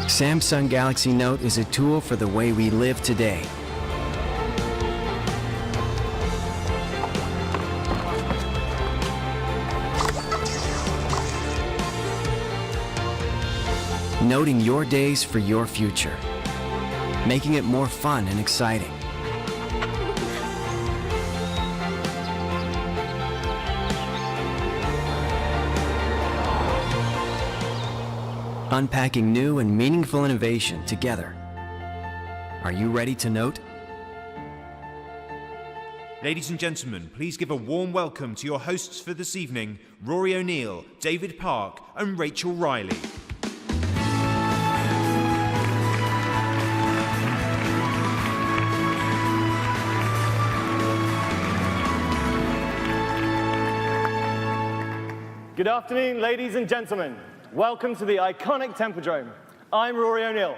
Samsung Galaxy Note is a tool for the way we live today. Noting your days for your future, making it more fun and exciting. Unpacking new and meaningful innovation together. Are you ready to note? Ladies and gentlemen, please give a warm welcome to your hosts for this evening, Rory O'Neill, David Park, and Rachel Riley. Good afternoon, ladies and gentlemen. Welcome to the iconic Tempodrome. I'm Rory O'Neill.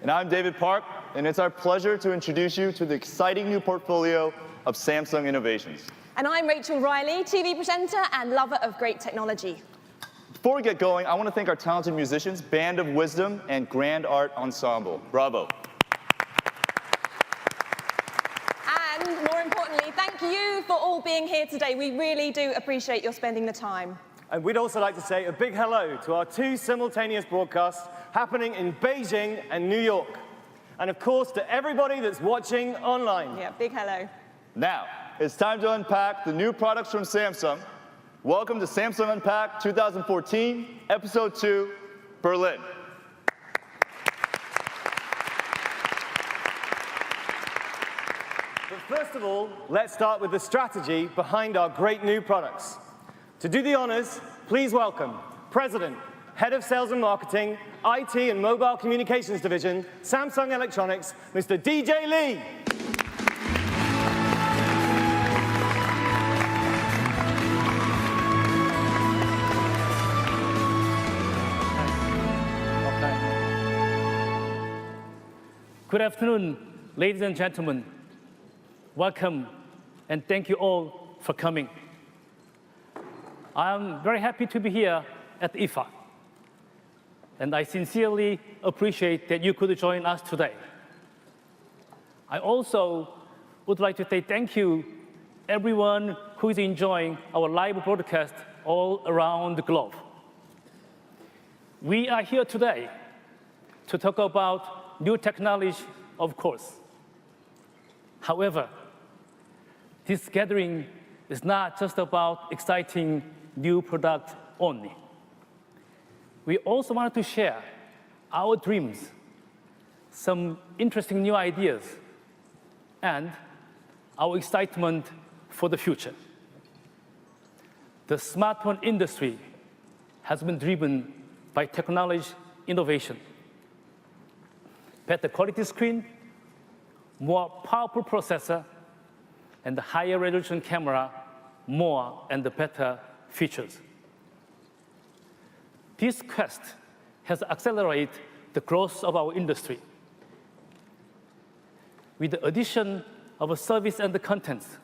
And I'm David Park, and it's our pleasure to introduce you to the exciting new portfolio of Samsung innovations. And I'm Rachel Riley, TV presenter and lover of great technology. Before we get going, I want to thank our talented musicians, Band of Wisdom and Grand Art Ensemble. Bravo. And more importantly, thank you for all being here today. We really do appreciate your spending the time. And we'd also like to say a big hello to our two simultaneous broadcasts happening in Beijing and New York. And of course, to everybody that's watching online. Yeah, big hello. Now, it's time to unpack the new products from Samsung. Welcome to Samsung Unpacked 2014, Episode 2, Berlin. But first of all, let's start with the strategy behind our great new products. To do the honors, please welcome President, Head of Sales and Marketing, IT and Mobile Communications Division, Samsung Electronics, Mr. DJ Lee. Good afternoon, ladies and gentlemen. Welcome, and thank you all for coming. I'm very happy to be here at IFA, and I sincerely appreciate that you could join us today. I also would like to say thank you everyone who is enjoying our live broadcast all around the globe. We are here today to talk about new technology, of course. However, this gathering is not just about exciting new product only. We also wanted to share our dreams, some interesting new ideas, and our excitement for the future. The smartphone industry has been driven by technology innovation. Better quality screen, more powerful processor, and the higher resolution camera, more and the better features. This quest has accelerated the growth of our industry. With the addition of a service and the contents,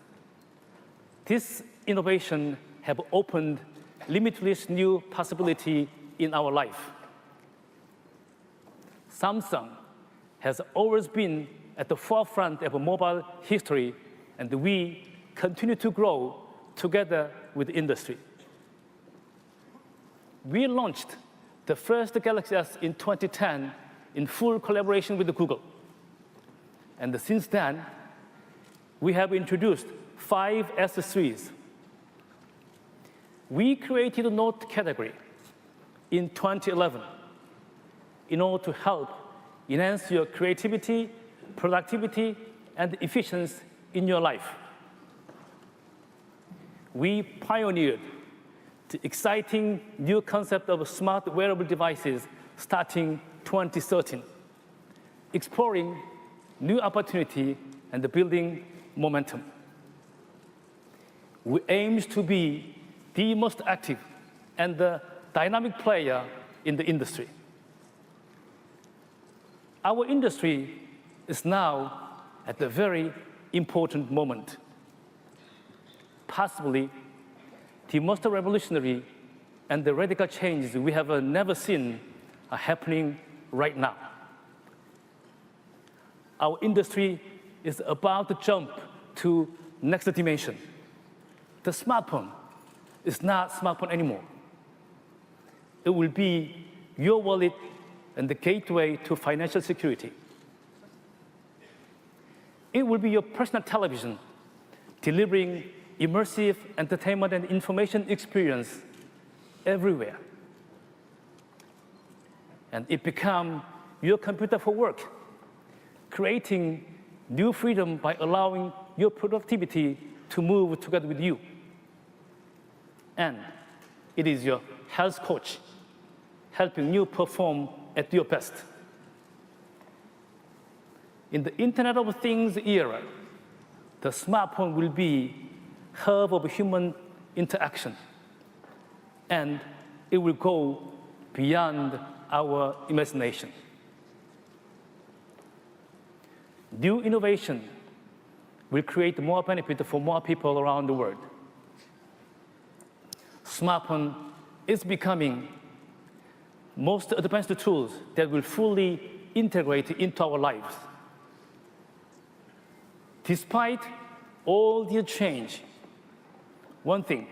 this innovation have opened limitless new possibility in our life. Samsung has always been at the forefront of mobile history, and we continue to grow together with the industry. We launched the first Galaxy S in 2010 in full collaboration with Google. And since then, we have introduced 5 S series. We created a Note category in 2011 in order to help enhance your creativity, productivity, and efficiency in your life. We pioneered the exciting new concept of smart wearable devices starting 2013, exploring new opportunity and building momentum. We aim to be the most active and the dynamic player in the industry. Our industry is now at a very important moment. Possibly the most revolutionary and the radical changes we have never seen are happening right now. our industry is about to jump to next dimension. The smartphone is not smartphone anymore. It will be your wallet and the gateway to financial security. It will be your personal television, delivering immersive entertainment and information experience everywhere. And it becomes your computer for work, creating new freedom by allowing your productivity to move together with you. And it is your health coach, helping you perform at your best. In the Internet of Things era, the smartphone will be hub of human interaction, and it will go beyond our imagination. New innovation will create more benefit for more people around the world. Smartphone is becoming most advanced tools that will fully integrate into our lives. Despite all the change, one thing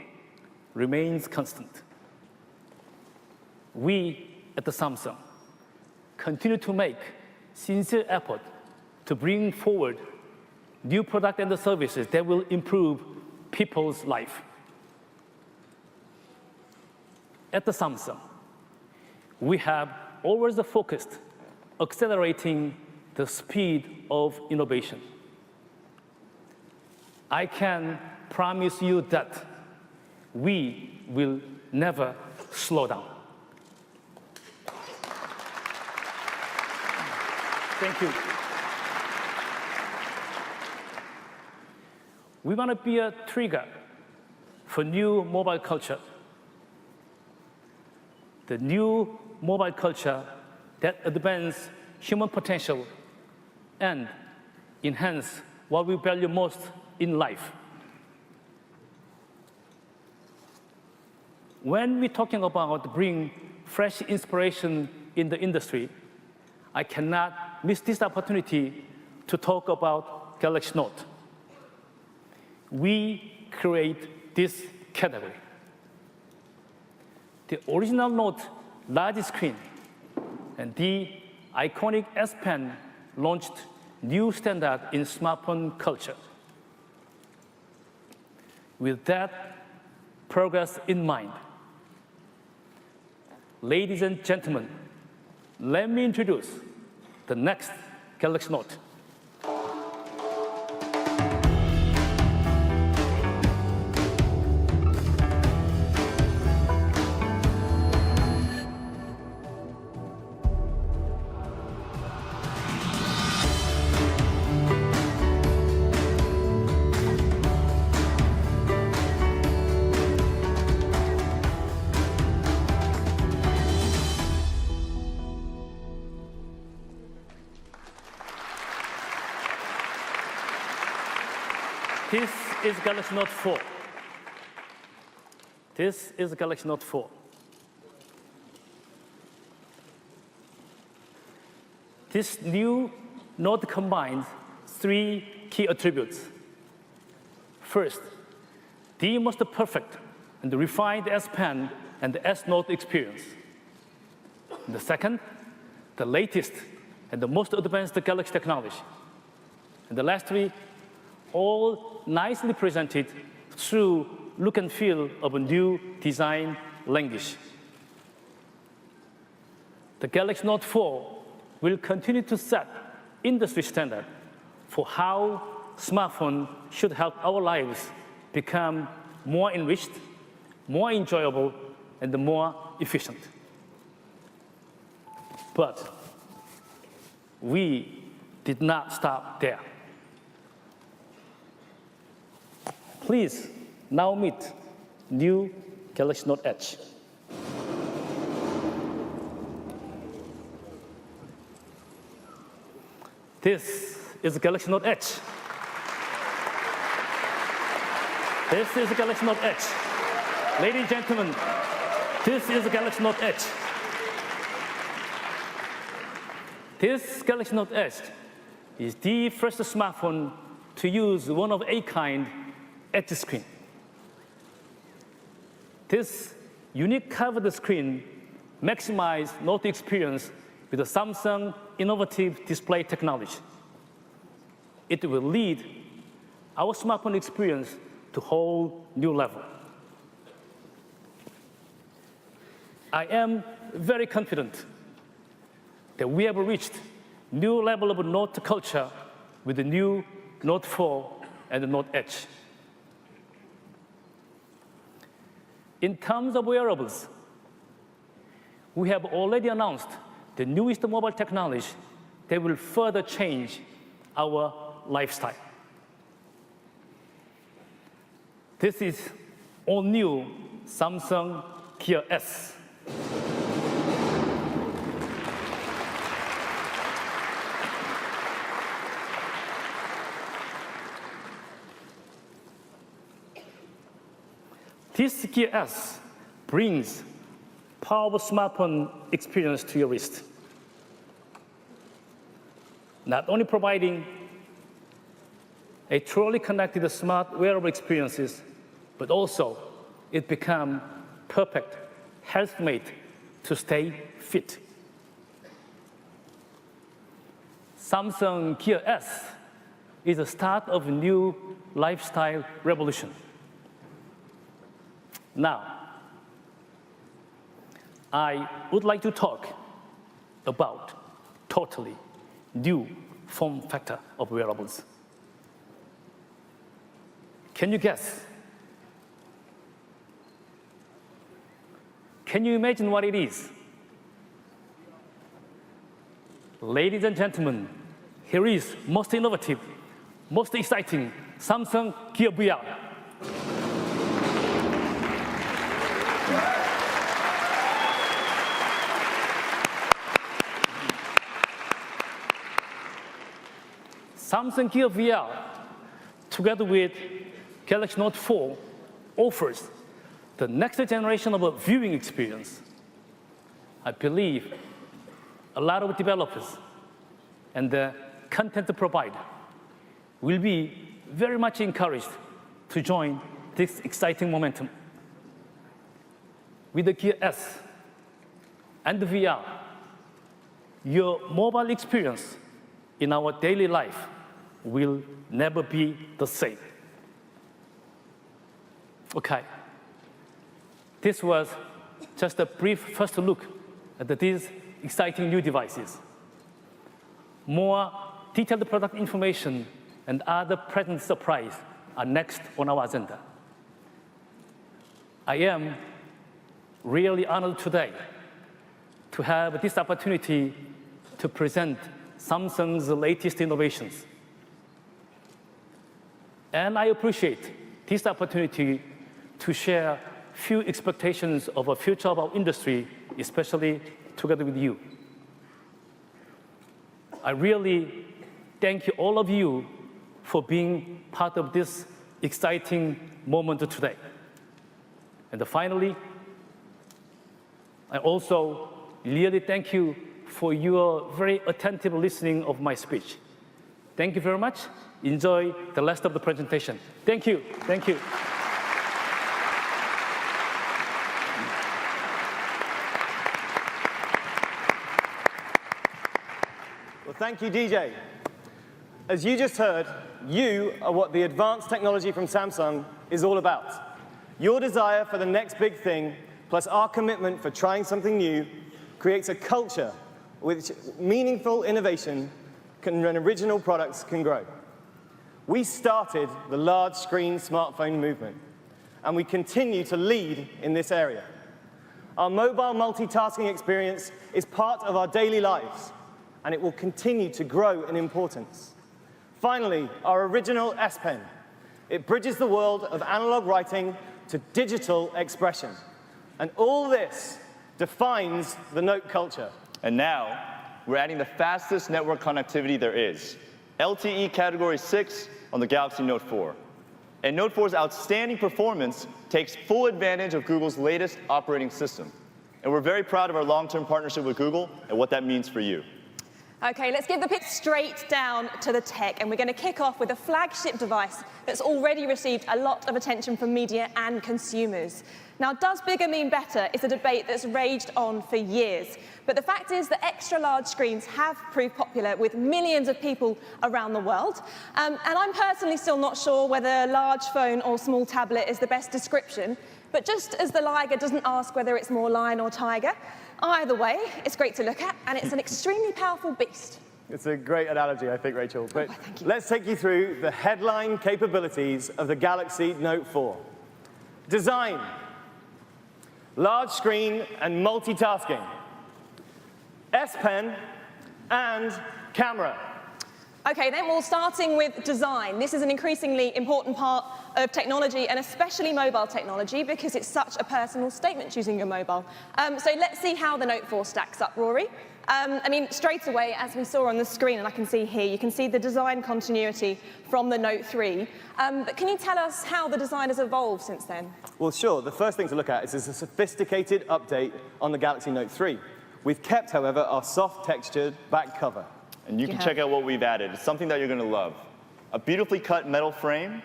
remains constant. We at the Samsung continue to make sincere effort to bring forward new products and services that will improve people's life. At the Samsung, we have always focused accelerating the speed of innovation. I can promise you that we will never slow down. Thank you. We want to be a trigger for new mobile culture. The new mobile culture that advances human potential and enhance what we value most in life. When we're talking about bringing fresh inspiration in the industry, I cannot miss this opportunity to talk about Galaxy Note. We create this category. The original Note large screen and the iconic S Pen launched new standard in smartphone culture. With that progress in mind, ladies and gentlemen, let me introduce the next Galaxy Note. This is Galaxy Note 4. This is Galaxy Note 4. This new Note combines three key attributes. First, the most perfect and refined S Pen and the S Note experience. And the second, the latest and the most advanced Galaxy technology. And the last three, all nicely presented through look and feel of a new design language. The Galaxy Note 4 will continue to set industry standard for how smartphones should help our lives become more enriched, more enjoyable, and more efficient. But we did not stop there. Please now meet new Galaxy Note Edge. This is Galaxy Note Edge. This is Galaxy Note Edge. Ladies and gentlemen, this is Galaxy Note Edge. This Galaxy Note Edge is the first smartphone to use one-of-a-kind edge screen. This unique curved screen maximizes note experience with the Samsung innovative display technology. It will lead our smartphone experience to a whole new level. I am very confident that we have reached new level of Note culture with the new Note 4 and the Note Edge. In terms of wearables, we have already announced the newest mobile technology that will further change our lifestyle. This is all-new Samsung Gear S. This Gear S brings powerful smartphone experience to your wrist, not only providing a truly connected smart wearable experiences, but also it becomes perfect health mate to stay fit. Samsung Gear S is the start of a new lifestyle revolution. Now, I would like to talk about totally new form factor of wearables. Can you guess? Can you imagine what it is? Ladies and gentlemen, here is most innovative, most exciting Samsung Gear VR. Samsung Gear VR, together with Galaxy Note 4, offers the next generation of a viewing experience. I believe a lot of developers and the content provider will be very much encouraged to join this exciting momentum. With the Gear S and the VR, your mobile experience in our daily life will never be the same. Okay. This was just a brief first look at these exciting new devices. More detailed product information and other present surprises are next on our agenda. I am really honored today to have this opportunity to present Samsung's latest innovations. And I appreciate this opportunity to share few expectations of a future of our industry, especially together with you. I really thank you, all of you, for being part of this exciting moment today. And finally, I also really thank you for your very attentive listening of my speech. Thank you very much. Enjoy the rest of the presentation. Thank you. Thank you. Well, thank you, DJ. As you just heard, you are what the advanced technology from Samsung is all about. Your desire for the next big thing, plus our commitment for trying something new, creates a culture which meaningful innovation and original products can grow. We started the large screen smartphone movement, and we continue to lead in this area. Our mobile multitasking experience is part of our daily lives, and it will continue to grow in importance. Finally, our original S Pen. It bridges the world of analog writing to digital expression. And all this defines the Note culture. And now, we're adding the fastest network connectivity there is, LTE Category 6 on the Galaxy Note 4. And Note 4's outstanding performance takes full advantage of Google's latest operating system. And we're very proud of our long-term partnership with Google and what that means for you. Okay, let's give the pitch straight down to the tech, and we're going to kick off with a flagship device that's already received a lot of attention from media and consumers. Now, does bigger mean better is a debate that's raged on for years. But the fact is that extra-large screens have proved popular with millions of people around the world. And I'm personally still not sure whether large phone or small tablet is the best description. But just as the liger doesn't ask whether it's more lion or tiger, either way, it's great to look at, and it's an extremely powerful beast. It's a great analogy, I think, Rachel. But thank you. let's take you through the headline capabilities of the Galaxy Note 4. Design. Large screen and multitasking. S Pen and camera. Okay, then, well, starting with design. This is an increasingly important part of technology, and especially mobile technology, because it's such a personal statement choosing your mobile. So let's see how the Note 4 stacks up, Rory. I mean, straight away, as we saw on the screen, and I can see here, you can see the design continuity from the Note 3. But can you tell us how the design has evolved since then? Well, sure. The first thing to look at is a sophisticated update on the Galaxy Note 3. We've kept, however, our soft textured back cover. And you can check out what we've added. It's something that you're going to love. A beautifully cut metal frame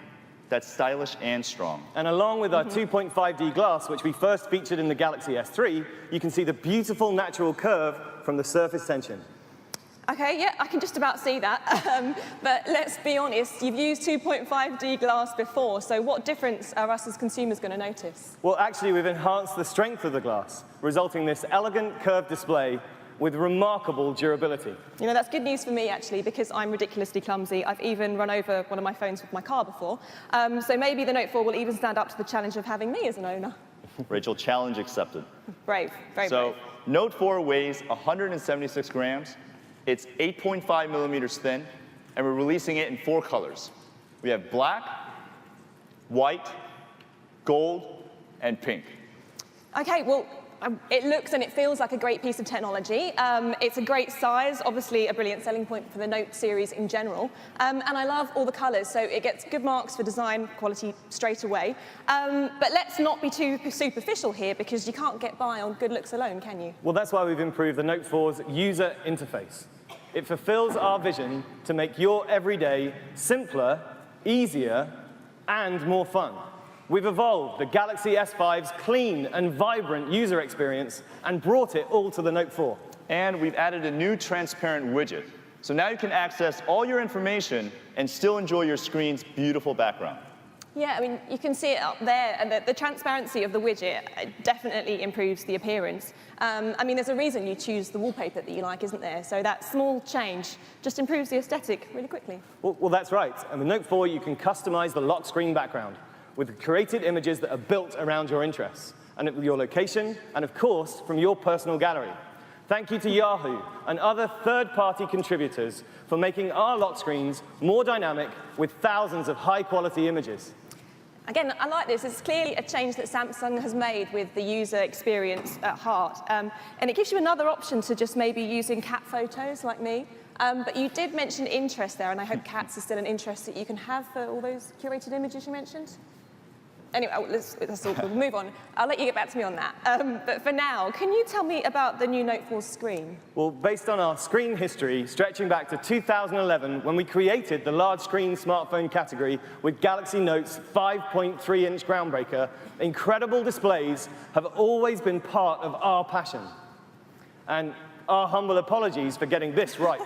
that's stylish and strong. And along with our 2.5D glass, which we first featured in the Galaxy S3, you can see the beautiful natural curve from the surface tension. Okay, yeah, I can just about see that. But let's be honest, you've used 2.5D glass before, so what difference are us as consumers going to notice? Well, actually, we've enhanced the strength of the glass, resulting in this elegant curved display with remarkable durability. You know, that's good news for me, actually, because I'm ridiculously clumsy. I've even run over one of my phones with my car before. So maybe the Note 4 will even stand up to the challenge of having me as an owner. Rachel, challenge accepted. Brave, very brave. So, Note 4 weighs 176 grams. It's 8.5 millimeters thin, and we're releasing it in 4 colors. We have black, white, gold, and pink. Okay, well, it looks and it feels like a great piece of technology. It's a great size, obviously a brilliant selling point for the Note series in general. And I love all the colors, so it gets good marks for design quality straight away. But let's not be too superficial here, because you can't get by on good looks alone, can you? Well, that's why we've improved the Note 4's user interface. It fulfills our vision to make your everyday simpler, easier, and more fun. We've evolved the Galaxy S5's clean and vibrant user experience and brought it all to the Note 4. And we've added a new transparent widget. So now you can access all your information and still enjoy your screen's beautiful background. Yeah, I mean, you can see it up there, and the transparency of the widget definitely improves the appearance. I mean, there's a reason you choose the wallpaper that you like, isn't there? So that small change just improves the aesthetic really quickly. Well, that's right. And with Note 4, you can customize the lock screen background with created images that are built around your interests, and your location, and of course, from your personal gallery. Thank you to Yahoo and other third-party contributors for making our lock screens more dynamic with thousands of high-quality images. Again, I like this. It's clearly a change that Samsung has made with the user experience at heart. And it gives you another option to just maybe using cat photos like me. But you did mention interest there, and I hope cats are still an interest that you can have for all those curated images you mentioned. Anyway, we'll move on. I'll let you get back to me on that. But for now, can you tell me about the new Note 4 screen? Well, based on our screen history, stretching back to 2011, when we created the large screen smartphone category with Galaxy Note's 5.3-inch groundbreaker, incredible displays have always been part of our passion. And our humble apologies for getting this right.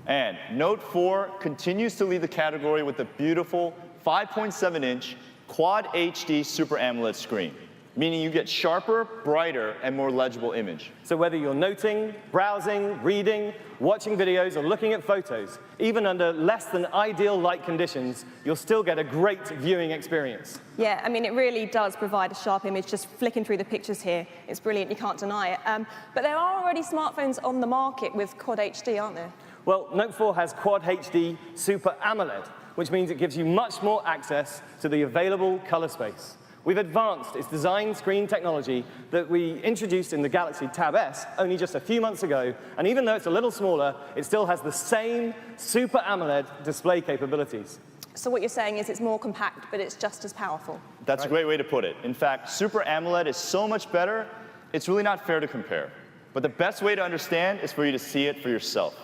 And Note 4 continues to lead the category with the beautiful 5.7-inch Quad HD Super AMOLED screen, meaning you get sharper, brighter, and more legible image. So whether you're noting, browsing, reading, watching videos, or looking at photos, even under less than ideal light conditions, you'll still get a great viewing experience. Yeah, I mean, it really does provide a sharp image. Just flicking through the pictures here, it's brilliant, you can't deny it. But there are already smartphones on the market with Quad HD, aren't there? Well, Note 4 has Quad HD Super AMOLED, which means it gives you much more access to the available color space. We've advanced its design screen technology that we introduced in the Galaxy Tab S only just a few months ago, and even though it's a little smaller, it still has the same Super AMOLED display capabilities. So what you're saying is it's more compact, but it's just as powerful. That's a great way to put it. In fact, Super AMOLED is so much better, it's really not fair to compare. But the best way to understand is for you to see it for yourself.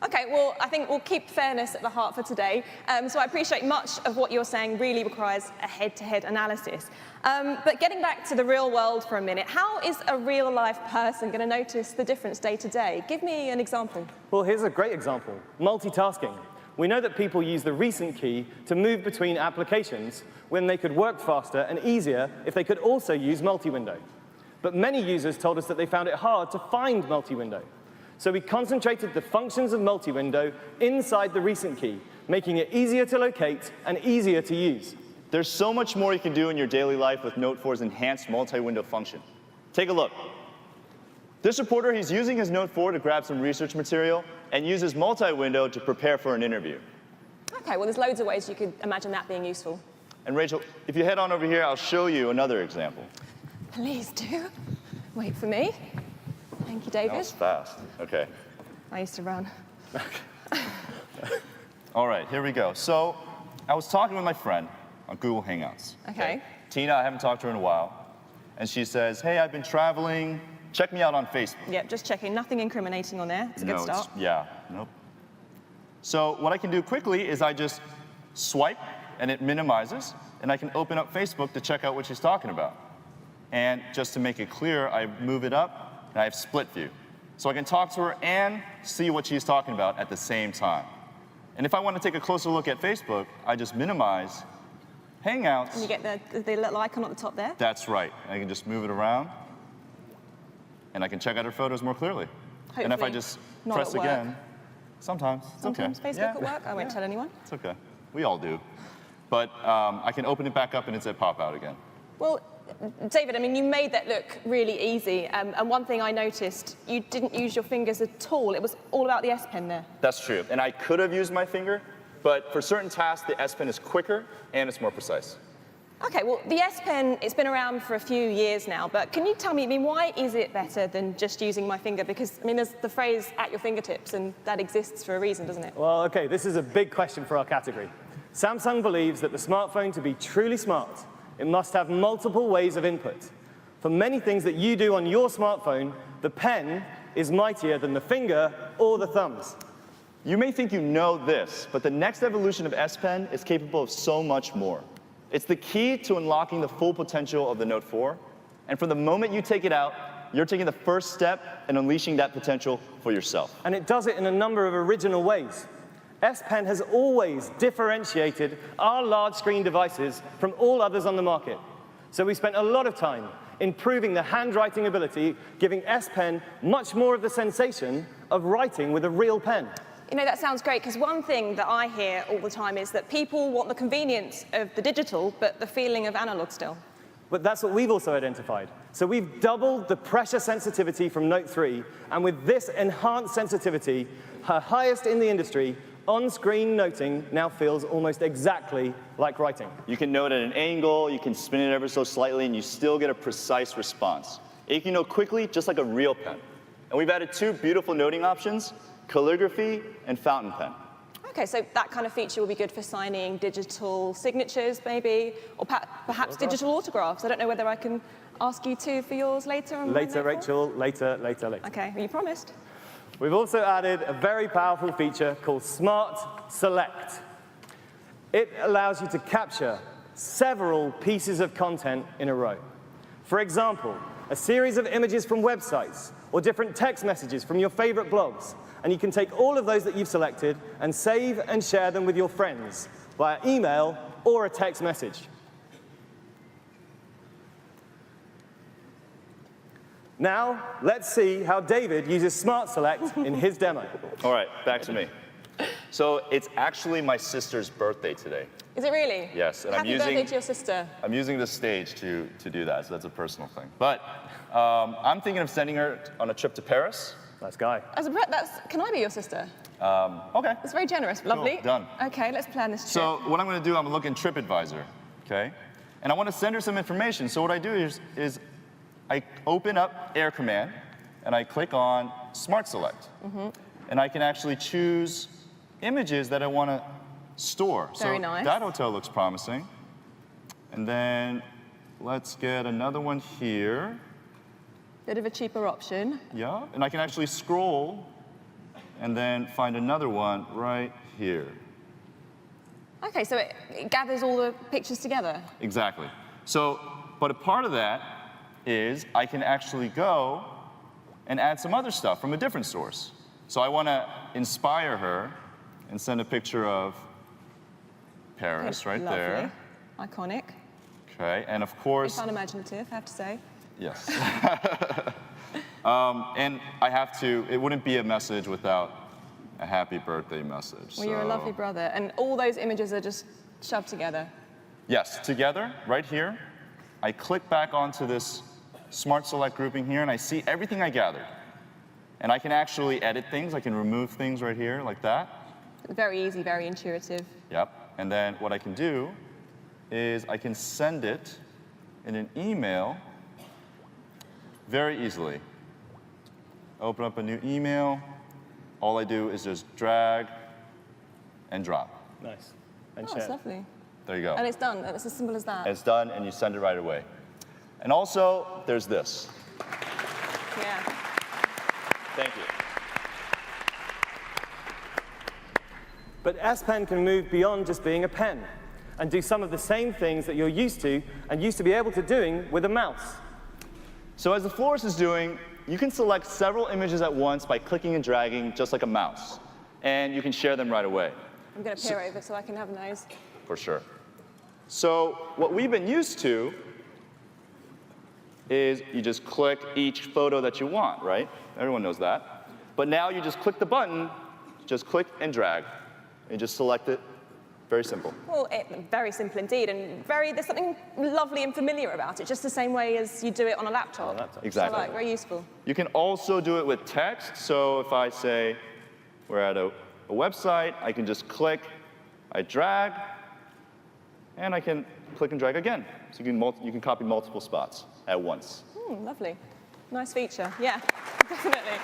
Okay, well, I think we'll keep fairness at the heart for today. So I appreciate much of what you're saying really requires a head-to-head analysis. But getting back to the real world for a minute, how is a real-life person going to notice the difference day to day? Give me an example. Well, here's a great example, multitasking. We know that people use the recent key to move between applications when they could work faster and easier if they could also use multi-window. But many users told us that they found it hard to find multi-window. So we concentrated the functions of multi-window inside the recent key, making it easier to locate and easier to use. There's so much more you can do in your daily life with Note 4's enhanced multi-window function. Take a look. This reporter, he's using his Note 4 to grab some research material and uses multi-window to prepare for an interview. Okay, well, there's loads of ways you could imagine that being useful. And Rachel, if you head on over here, I'll show you another example. Please do. Wait for me. Thank you, David. That was fast. Okay. I used to run. All right, here we go. So I was talking with my friend on Google Hangouts. Okay. Tina, I haven't talked to her in a while. And she says, hey, I've been traveling. Check me out on Facebook. Yep, just checking. Nothing incriminating on there. It's a good start. Nope. So what I can do quickly is I just swipe, and it minimizes, and I can open up Facebook to check out what she's talking about. And just to make it clear, I move it up, and I have split view. So I can talk to her and see what she's talking about at the same time. And if I want to take a closer look at Facebook, I just minimize Hangouts. And you get the little icon at the top there. That's right. I can just move it around, and I can check out her photos more clearly. Hopefully and if I just not press at work. again, sometimes it's Sometimes okay. Facebook at work. I won't tell anyone. It's okay. We all do. But I can open it back up, and it's at pop out again. Well, David, I mean, you made that look really easy. And one thing I noticed, you didn't use your fingers at all. It was all about the S Pen there. That's true. And I could have used my finger, but for certain tasks, the S Pen is quicker and it's more precise. Okay, well, the S Pen, it's been around for a few years now, but can you tell me, I mean, why is it better than just using my finger? Because, I mean, there's the phrase at your fingertips, and that exists for a reason, doesn't it? Well, okay, this is a big question for our category. Samsung believes that the smartphone, to be truly smart, it must have multiple ways of input. For many things that you do on your smartphone, the pen is mightier than the finger or the thumbs. You may think you know this, but the next evolution of S Pen is capable of so much more. It's the key to unlocking the full potential of the Note 4. And from the moment you take it out, you're taking the first step in unleashing that potential for yourself. And it does it in a number of original ways. S Pen has always differentiated our large screen devices from all others on the market. So we spent a lot of time improving the handwriting ability, giving S Pen much more of the sensation of writing with a real pen. You know, that sounds great, because one thing that I hear all the time is that people want the convenience of the digital, but the feeling of analog still. But that's what we've also identified. So we've doubled the pressure sensitivity from Note 3, and with this enhanced sensitivity, her highest in the industry, on-screen noting now feels almost exactly like writing. You can note at an angle, you can spin it ever so slightly, and you still get a precise response. And you can note quickly, just like a real pen. And we've added two beautiful noting options, calligraphy and fountain pen. Okay, so that kind of feature will be good for signing digital signatures, maybe, or perhaps digital autographs. I don't know whether I can ask you to for yours later. On Later, Rachel, later. Okay, well, you promised. We've also added a very powerful feature called Smart Select. It allows you to capture several pieces of content in a row. For example, a series of images from websites or different text messages from your favorite blogs. And you can take all of those that you've selected and save and share them with your friends via email or a text message. Now, let's see how David uses Smart Select in his demo. All right, back to me. So it's actually my sister's birthday today. Is it really? Yes, and Happy birthday to your sister. I'm using the stage to do that, so that's a personal thing. But I'm thinking of sending her on a trip to Paris. Nice guy. Can I be your sister? Okay. That's very generous. Lovely. Cool, done. Okay, let's plan this trip. So what I'm going to do, I'm going to look in TripAdvisor, okay? And I want to send her some information. So what I do is I open up Air Command, and I click on Smart Select. Mm-hmm. And I can actually choose images that I want to store. Very so nice. That hotel looks promising. And then let's get another one here. Bit of a cheaper option. Yeah, and I can actually scroll and then find another one right here. Okay, so it gathers all the pictures together. Exactly. So, but a part of that is I can actually go and add some other stuff from a different source. So I want to inspire her and send a picture of Paris right Lovely. there. Iconic. Okay, and of It's course, unimaginative, I have to say. yes. And I have to, it wouldn't be a message without a happy birthday message. Well, you're a lovely brother. And all those images are just shoved together. Yes, together, right here. I click back onto this Smart Select grouping here, and I see everything I gathered. And I can actually edit things. I can remove things right here, like that. Very easy, very intuitive. Yep. And then what I can do is I can send it in an email very easily. Open up a new email. All I do is just drag and drop. Nice. And Oh, share. it's lovely. There you go. And it's done. And it's as simple as that. It's done, and you send it right away. And also, there's this. Yeah. Thank you. But S Pen can move beyond just being a pen and do some of the same things that you're used to and used to be able to doing with a mouse. So as the florist is doing, you can select several images at once by clicking and dragging, just like a mouse. And you can share them right away. I'm going to peer over so I can have a nose. For sure. So what we've been used to is you just click each photo that you want, right? Everyone knows that. But now you just click the button, just click and drag, and just select it. Very simple. Well, very simple indeed, and there's something lovely and familiar about it, just the same way as you do it on a laptop. Exactly. So, like, very useful. You can also do it with text. So if I say we're at a website, I can just click, I drag, and I can click and drag again. So you can copy multiple spots at once. Lovely. Nice feature. Yeah, definitely.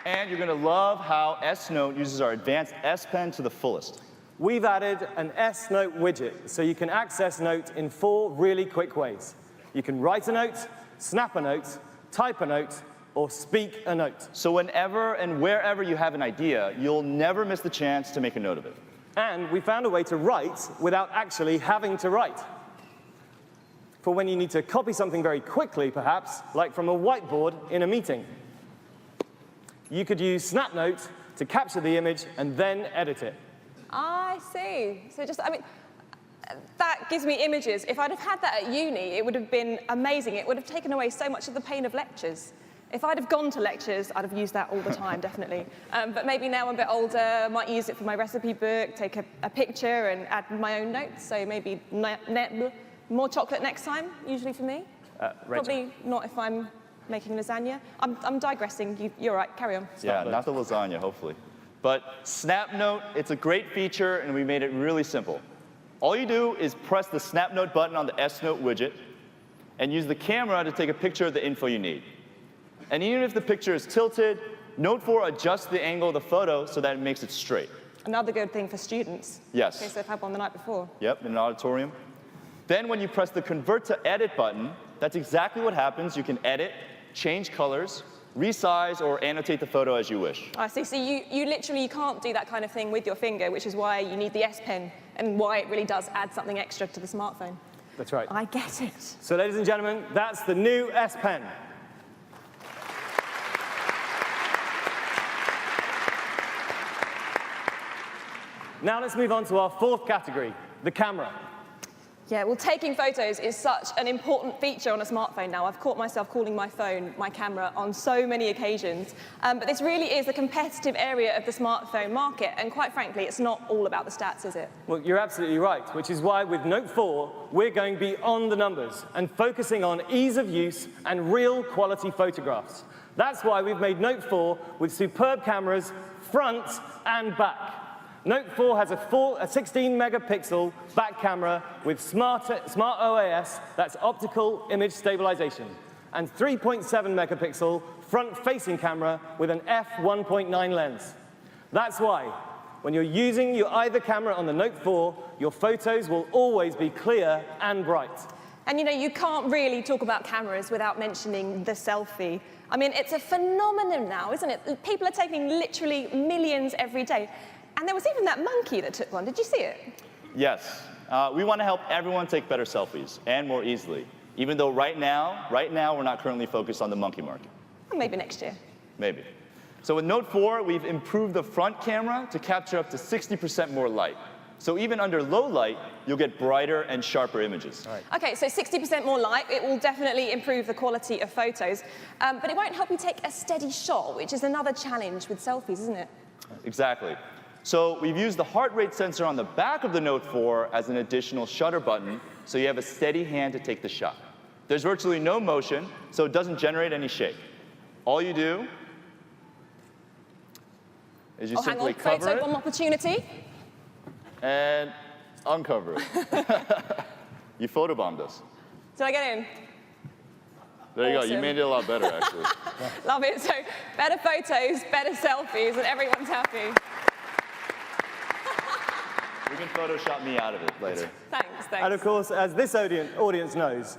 And you're going to love how S Note uses our advanced S Pen to the fullest. We've added an S Note widget so you can access Note in 4 really quick ways. You can write a note, snap a note, type a note, or speak a note. So whenever and wherever you have an idea, you'll never miss the chance to make a note of it. And we found a way to write without actually having to write. For when you need to copy something very quickly, perhaps, like from a whiteboard in a meeting. You could use Snap Note to capture the image and then edit it. I see. So that gives me images. If I'd have had that at uni, it would have been amazing. It would have taken away so much of the pain of lectures. If I'd have gone to lectures, I'd have used that all the time, definitely. But maybe now I'm a bit older, I might use it for my recipe book, take a picture and add my own notes. So maybe more chocolate next time, usually for me. Probably not if I'm making lasagna. I'm digressing. You're right, carry on. Yeah, not the lasagna, hopefully. But Snap Note, it's a great feature, and we made it really simple. All you do is press the Snap Note button on the S Note widget and use the camera to take a picture of the info you need. And even if the picture is tilted, Note 4 adjusts the angle of the photo so that it makes it straight. Another good thing for students. Yes. In case they've had one the night before. Yep, in an auditorium. Then when you press the Convert to Edit button, that's exactly what happens. You can edit, change colors, resize, or annotate the photo as you wish. I see. So you literally can't do that kind of thing with your finger, which is why you need the S Pen and why it really does add something extra to the smartphone. That's right. I get it. So ladies and gentlemen, that's the new S Pen. Now let's move on to our 4th category, the camera. Yeah, well, taking photos is such an important feature on a smartphone now. I've caught myself calling my phone my camera on so many occasions. But this really is a competitive area of the smartphone market. And quite frankly, it's not all about the stats, is it? Well, you're absolutely right, which is why with Note 4, we're going beyond the numbers and focusing on ease of use and real quality photographs. That's why we've made Note 4 with superb cameras, front and back. Note 4 has a 16 megapixel back camera with smart OIS, that's optical image stabilization, and 3.7 megapixel front-facing camera with an f1.9 lens. That's why, when you're using your either camera on the Note 4, your photos will always be clear and bright. And you know, you can't really talk about cameras without mentioning the selfie. I mean, it's a phenomenon now, isn't it? People are taking literally millions every day. And there was even that monkey that took one. Did you see it? Yes. We want to help everyone take better selfies and more easily. Even though right now, we're not currently focused on the monkey market. Well, maybe next year. Maybe. So with Note 4, we've improved the front camera to capture up to 60% more light. So even under low light, you'll get brighter and sharper images. Right. Okay, so 60% more light. It will definitely improve the quality of photos. But it won't help you take a steady shot, which is another challenge with selfies, isn't it? Exactly. So we've used the heart rate sensor on the back of the Note 4 as an additional shutter button, so you have a steady hand to take the shot. There's virtually no motion, so it doesn't generate any shake. All you do is you simply cover Photo it bomb opportunity. and uncover it. You photobombed us. Did I get in? There you go. You Awesome. made it a lot better, actually. Love it. So better photos, better selfies, and everyone's happy. You can Photoshop me out of it later. Thanks. And of course, as this audience knows,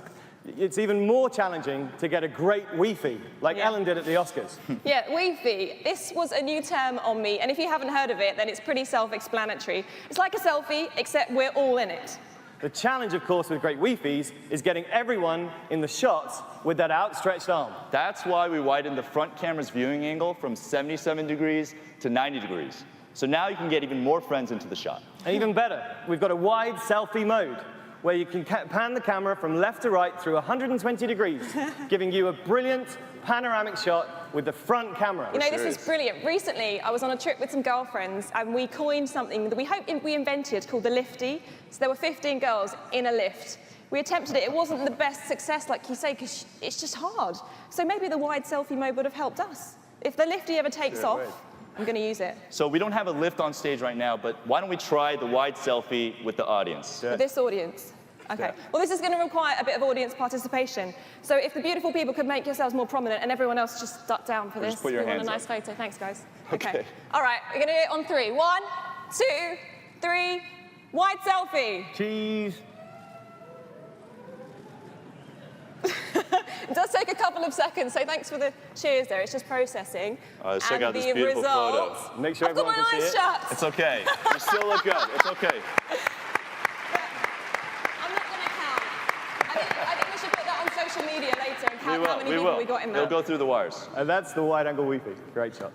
it's even more challenging to get a great Wi-Fi, like Yeah. Ellen did at the Oscars. Yeah, Wi-Fi. This was a new term on me, and if you haven't heard of it, then it's pretty self-explanatory. It's like a selfie, except we're all in it. The challenge, of course, with great Wi-Fis is getting everyone in the shots with that outstretched arm. That's why we widened the front camera's viewing angle from 77 degrees to 90 degrees. So now you can get even more friends into the shot. And even better, we've got a wide selfie mode, where you can pan the camera from left to right through 120 degrees, giving you a brilliant panoramic shot with the front camera. You know, this is brilliant. Recently, I was on a trip with some girlfriends, and we coined something that we hope we invented called the lifty. So there were 15 girls in a lift. We attempted it. It wasn't the best success, like you say, because it's just hard. So maybe the wide selfie mode would have helped us. If the lifty ever takes off, I'm going to use it. So we don't have a lift on stage right now, but why don't we try the wide selfie with the audience? With this audience. Okay. Yeah. Well, this is going to require a bit of audience participation. So if the beautiful people could make yourselves more prominent and everyone else just duck down for Or this. just put your we want hands a nice up. photo. Thanks, guys. Okay. All right. We're going to do it on 3. 1, 2, 3. Wide selfie. Cheese. It does take a couple of seconds, so thanks for the cheers there. It's just processing. Let's check out and this the beautiful result. photo. Make sure I've got everyone my can see eyes it. shut. It's okay. You still look good. It's okay. I'm not going to count. I think we should put that on social media later and count how many We people will. we got in It'll there. go through the wires. And that's the wide-angle Wi-Fi. Great shot.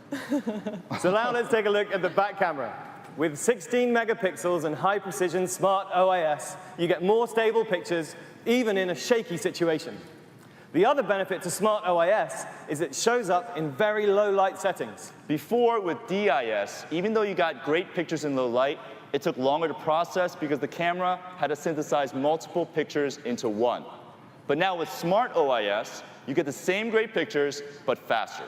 So now let's take a look at the back camera. With 16 megapixels and high-precision smart OIS, you get more stable pictures, even in a shaky situation. The other benefit to smart OIS is it shows up in very low light settings. Before, with DIS, even though you got great pictures in low light, it took longer to process because the camera had to synthesize multiple pictures into one. But now with smart OIS, you get the same great pictures, but faster.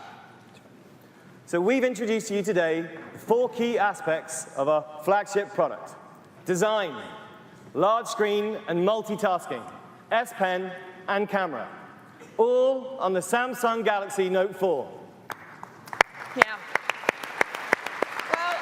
So we've introduced to you today 4 key aspects of our flagship product: design, large screen and multitasking, S Pen, and camera. All on the Samsung Galaxy Note 4. Yeah. Well,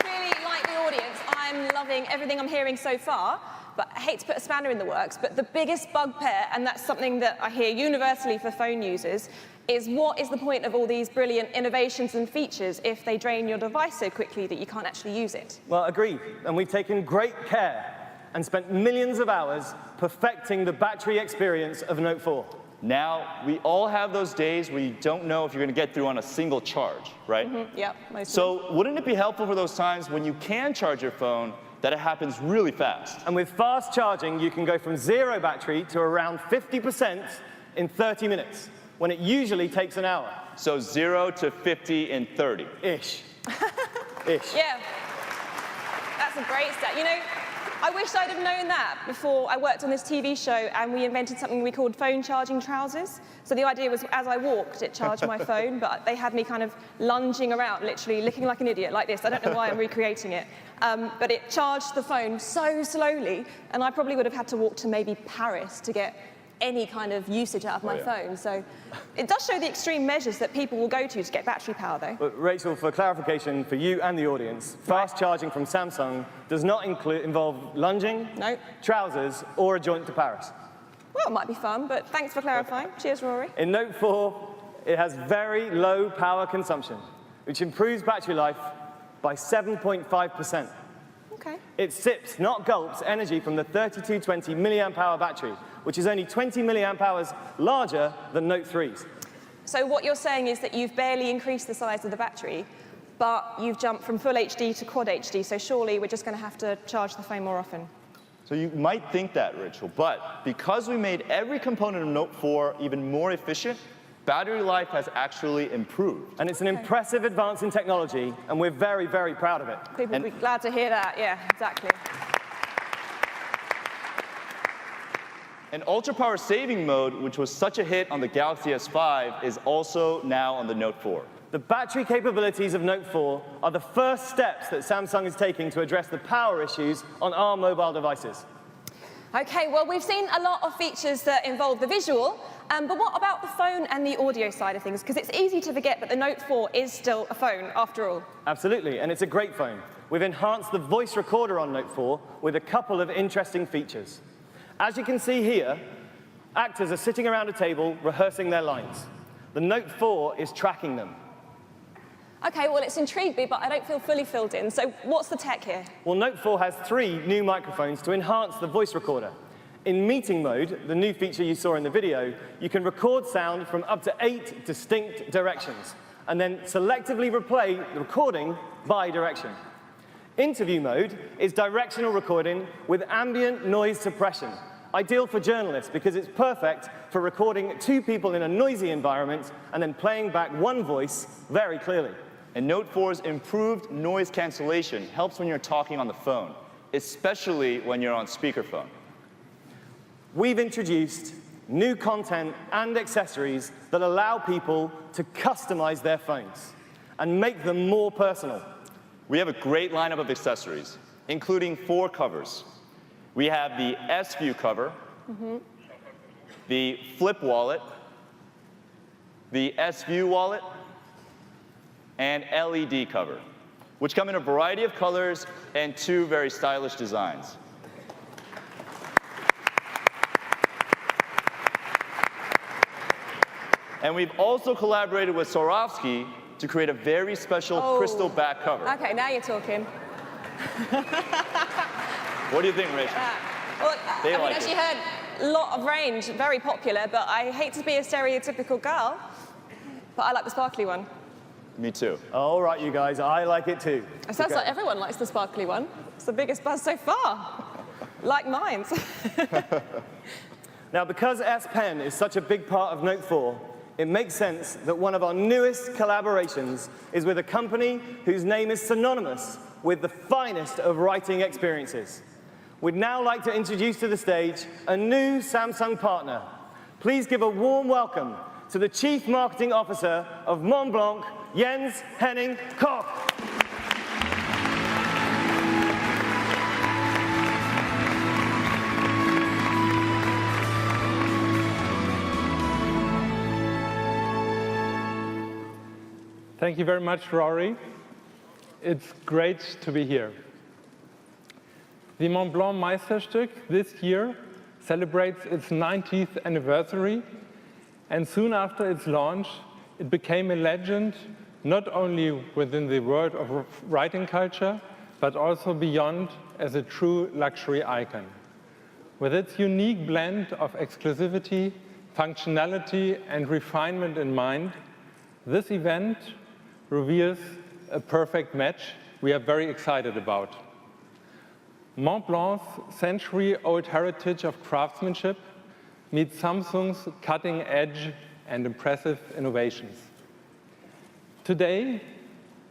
really, like the audience, I'm loving everything I'm hearing so far, but I hate to put a spanner in the works, but the biggest bugbear, and that's something that I hear universally for phone users, is what is the point of all these brilliant innovations and features if they drain your device so quickly that you can't actually use it? Well, agreed. And we've taken great care and spent millions of hours perfecting the battery experience of Note 4. Now, we all have those days where you don't know if you're going to get through on a single charge, right? Yep, most of them. So wouldn't it be helpful for those times when you can charge your phone that it happens really fast? And with fast charging, you can go from 0 battery to around 50% in 30 minutes, when it usually takes an hour. So 0 to 50 in 30. Ish. Ish. Yeah, that's a great stat. You know, I wish I'd have known that before I worked on this TV show and we invented something we called phone charging trousers. So the idea was as I walked, it charged my phone, but they had me kind of lunging around, literally looking like an idiot like this. I don't know why I'm recreating it. But it charged the phone so slowly, and I probably would have had to walk to maybe Paris to get any kind of usage out of my phone. So it does show the extreme measures that people will go to get battery power, though. But Rachel, for clarification for you and the audience, fast charging from Samsung does not involve lunging, No. trousers, or a jaunt to Paris. Well, it might be fun, but thanks for clarifying. Cheers, Rory. In Note 4, it has very low power consumption, which improves battery life by 7.5%. Okay. It sips, not gulps, energy from the 3220 milliamp hour battery, which is only 20 milliamp hours larger than Note 3's. So what you're saying is that you've barely increased the size of the battery, but you've jumped from full HD to quad HD, so surely we're just going to have to charge the phone more often. So you might think that, Rachel, but because we made every component of Note 4 even more efficient, battery life has actually improved. And it's an impressive advance in technology, and we're very, very proud of it. People will be glad to hear that. Yeah, exactly. And ultra power saving mode, which was such a hit on the Galaxy S5, is also now on the Note 4. The battery capabilities of Note 4 are the first steps that Samsung is taking to address the power issues on our mobile devices. Okay, well, we've seen a lot of features that involve the visual, but what about the phone and the audio side of things? Because it's easy to forget that the Note 4 is still a phone, after all. Absolutely, and it's a great phone. We've enhanced the voice recorder on Note 4 with a couple of interesting features. As you can see here, actors are sitting around a table rehearsing their lines. The Note 4 is tracking them. Okay, well, it's intrigued me, but I don't feel fully filled in. So what's the tech here? Well, Note 4 has 3 new microphones to enhance the voice recorder. In meeting mode, the new feature you saw in the video, you can record sound from up to 8 distinct directions, and then selectively replay the recording by direction. Interview mode is directional recording with ambient noise suppression, ideal for journalists because it's perfect for recording 2 people in a noisy environment and then playing back one voice very clearly. And Note 4's improved noise cancellation helps when you're talking on the phone, especially when you're on speakerphone. We've introduced new content and accessories that allow people to customize their phones and make them more personal. We have a great lineup of accessories, including 4 covers. We have the S-View cover, the Flip wallet, the S-View wallet, and LED cover, which come in a variety of colors and 2 very stylish designs. And we've also collaborated with Swarovski to create a very special crystal back cover. Okay, now you're talking. What do you think, Rachel? Well, I mean, like as you heard, a lot of range, very popular, but I hate to be a stereotypical girl, but I like the sparkly one. Me too. All right, you guys, I like it too. It sounds like everyone likes the sparkly one. It's the biggest buzz so far. Like mine. Now, because S Pen is such a big part of Note 4, it makes sense that one of our newest collaborations is with a company whose name is synonymous with the finest of writing experiences. We'd now like to introduce to the stage a new Samsung partner. Please give a warm welcome to the Chief Marketing Officer of Montblanc, Jens Henning Koch. Thank you very much, Rory. It's great to be here. The Montblanc Meisterstück this year celebrates its 90th anniversary, and soon after its launch, it became a legend not only within the world of writing culture, but also beyond as a true luxury icon. With its unique blend of exclusivity, functionality, and refinement in mind, this event reveals a perfect match we are very excited about. Montblanc's century-old heritage of craftsmanship meets Samsung's cutting-edge and impressive innovations. Today,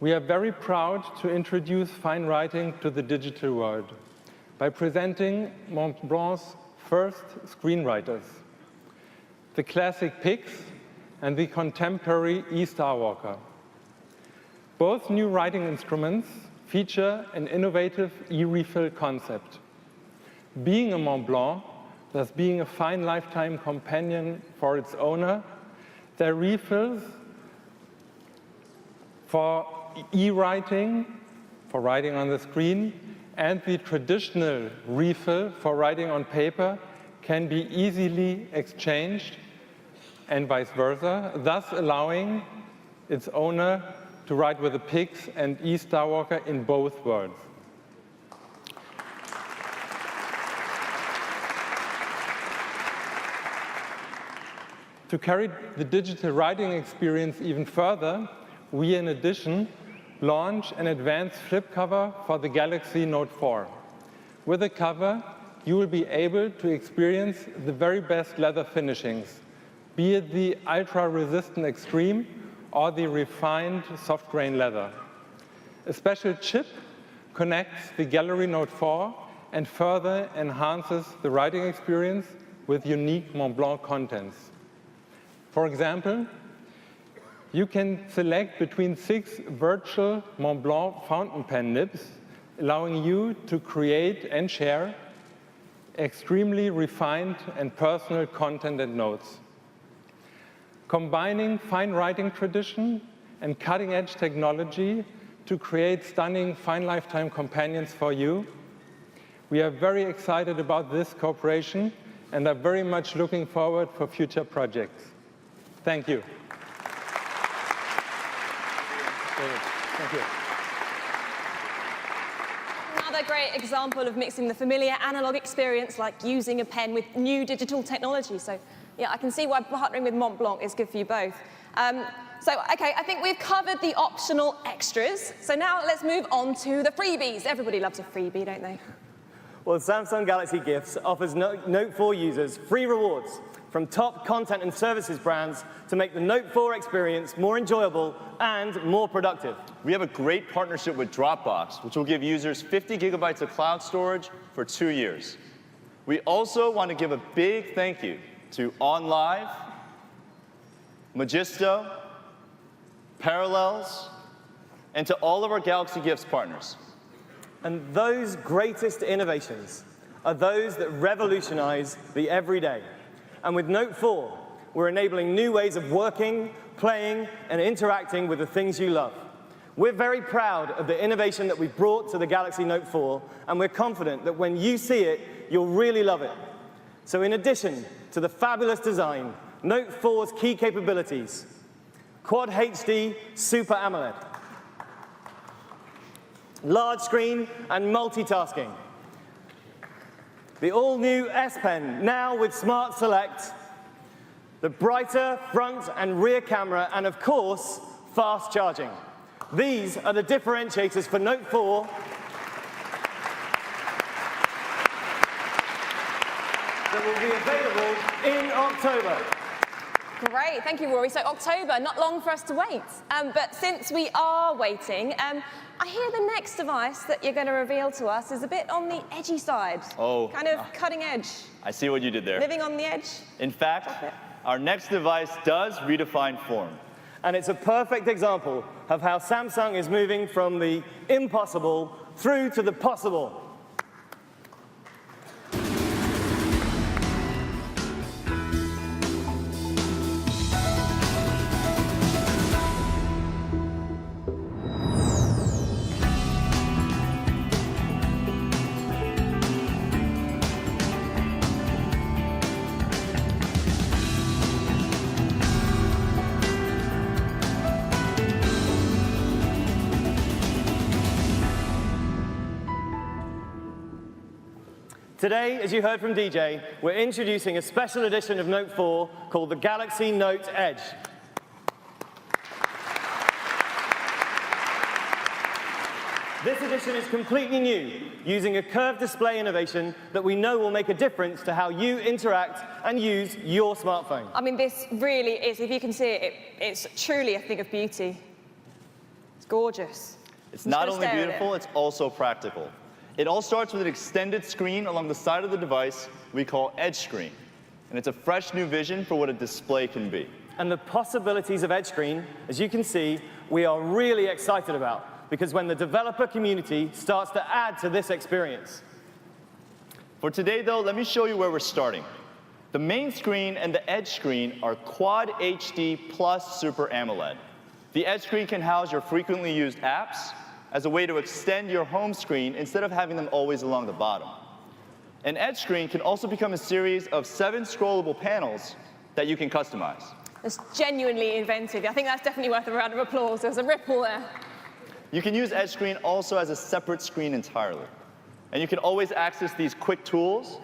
we are very proud to introduce fine writing to the digital world by presenting Montblanc's first screenwriters, the classic Pix and the contemporary E-Starwalker. Both new writing instruments feature an innovative e-refill concept. Being a Montblanc, thus being a fine lifetime companion for its owner. There are refills for e-writing, for writing on the screen, and the traditional refill for writing on paper can be easily exchanged and vice versa, thus allowing its owner to write with the Pix and e-Starwalker in both worlds. To carry the digital writing experience even further, we, in addition, launch an advanced flip cover for the Galaxy Note 4. With the cover, you will be able to experience the very best leather finishings, be it the ultra-resistant Extreme or the refined soft grain leather. A special chip connects the Gallery Note 4 and further enhances the writing experience with unique Montblanc contents. For example, you can select between 6 virtual Montblanc fountain pen nibs, allowing you to create and share extremely refined and personal content and notes. Combining fine writing tradition and cutting-edge technology to create stunning fine lifetime companions for you, we are very excited about this cooperation and are very much looking forward for future projects. Thank you. Thank you. Another great example of mixing the familiar analog experience, like using a pen, with new digital technology. So, yeah, I can see why partnering with Montblanc is good for you both. Okay, I think we've covered the optional extras. So now let's move on to the freebies. Everybody loves a freebie, don't they? Well, Samsung Galaxy Gifts offers Note 4 users free rewards from top content and services brands to make the Note 4 experience more enjoyable and more productive. We have a great partnership with Dropbox, which will give users 50 gigabytes of cloud storage for 2 years. We also want to give a big thank you to OnLive, Magisto, Parallels, and to all of our Galaxy Gifts partners. And those greatest innovations are those that revolutionize the everyday. And with Note 4, we're enabling new ways of working, playing, and interacting with the things you love. We're very proud of the innovation that we've brought to the Galaxy Note 4, and we're confident that when you see it, you'll really love it. So in addition to the fabulous design, Note 4's key capabilities: Quad HD Super AMOLED, large screen and multitasking, the all-new S Pen, now with Smart Select, the brighter front and rear camera, and of course, fast charging. These are the differentiators for Note 4 that will be available in October. Great, thank you, Rory. So October, not long for us to wait. But since we are waiting, I hear the next device that you're going to reveal to us is a bit on the edgy side. Oh. Kind of cutting edge. I see what you did there. Living on the edge. In fact, our next device does redefine form. And it's a perfect example of how Samsung is moving from the impossible through to the possible. Today, as you heard from DJ, we're introducing a special edition of Note 4 called the Galaxy Note Edge. This edition is completely new, using a curved display innovation that we know will make a difference to how you interact and use your smartphone. I mean, this really is, if you can see it, it's truly a thing of beauty. It's gorgeous. It's not only beautiful, it's also practical. It all starts with an extended screen along the side of the device we call Edge Screen. And it's a fresh new vision for what a display can be. And the possibilities of Edge Screen, as you can see, we are really excited about, because when the developer community starts to add to this experience. For today, though, let me show you where we're starting. The main screen and the edge screen are Quad HD plus Super AMOLED. The edge screen can house your frequently used apps as a way to extend your home screen instead of having them always along the bottom. An edge screen can also become a series of 7 scrollable panels that you can customize. It's genuinely inventive. I think that's definitely worth a round of applause. There's a ripple there. You can use edge screen also as a separate screen entirely. And you can always access these quick tools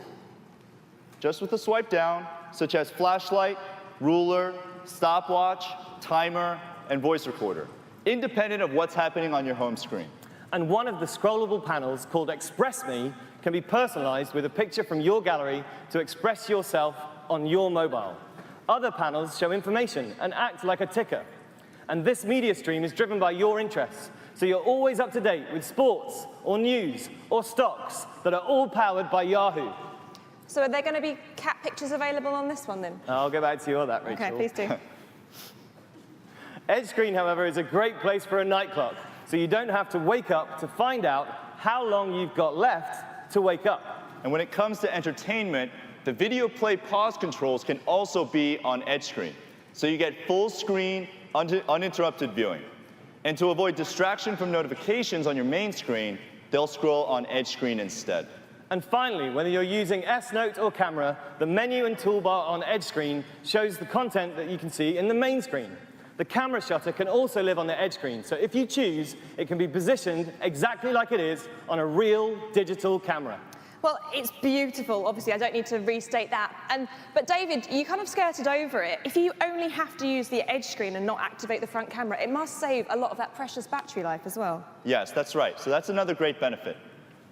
just with a swipe down, such as flashlight, ruler, stopwatch, timer, and voice recorder, independent of what's happening on your home screen. And one of the scrollable panels, called Express Me, can be personalized with a picture from your gallery to express yourself on your mobile. Other panels show information and act like a ticker. And this media stream is driven by your interests, so you're always up to date with sports or news or stocks that are all powered by Yahoo. So are there going to be cat pictures available on this one then? I'll get back to you on that, Rachel. Okay, please do. Edge screen, however, is a great place for a night clock, so you don't have to wake up to find out how long you've got left to wake up. And when it comes to entertainment, the video play pause controls can also be on edge screen, so you get full screen, uninterrupted viewing. And to avoid distraction from notifications on your main screen, they'll scroll on edge screen instead. And finally, whether you're using S-Note or camera, the menu and toolbar on edge screen shows the content that you can see in the main screen. The camera shutter can also live on the edge screen, so if you choose, it can be positioned exactly like it is on a real digital camera. Well, it's beautiful. Obviously, I don't need to restate that. But David, you kind of skirted over it. If you only have to use the edge screen and not activate the front camera, it must save a lot of that precious battery life as well. Yes, that's right. So that's another great benefit.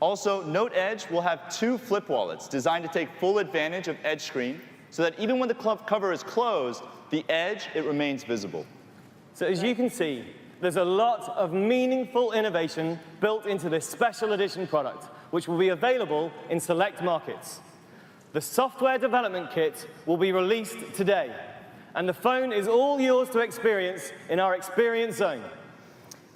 Also, Note Edge will have 2 flip wallets designed to take full advantage of edge screen so that even when the cover is closed, the edge, it remains visible. So as you can see, there's a lot of meaningful innovation built into this special edition product, which will be available in select markets. The software development kit will be released today, and the phone is all yours to experience in our Experience Zone.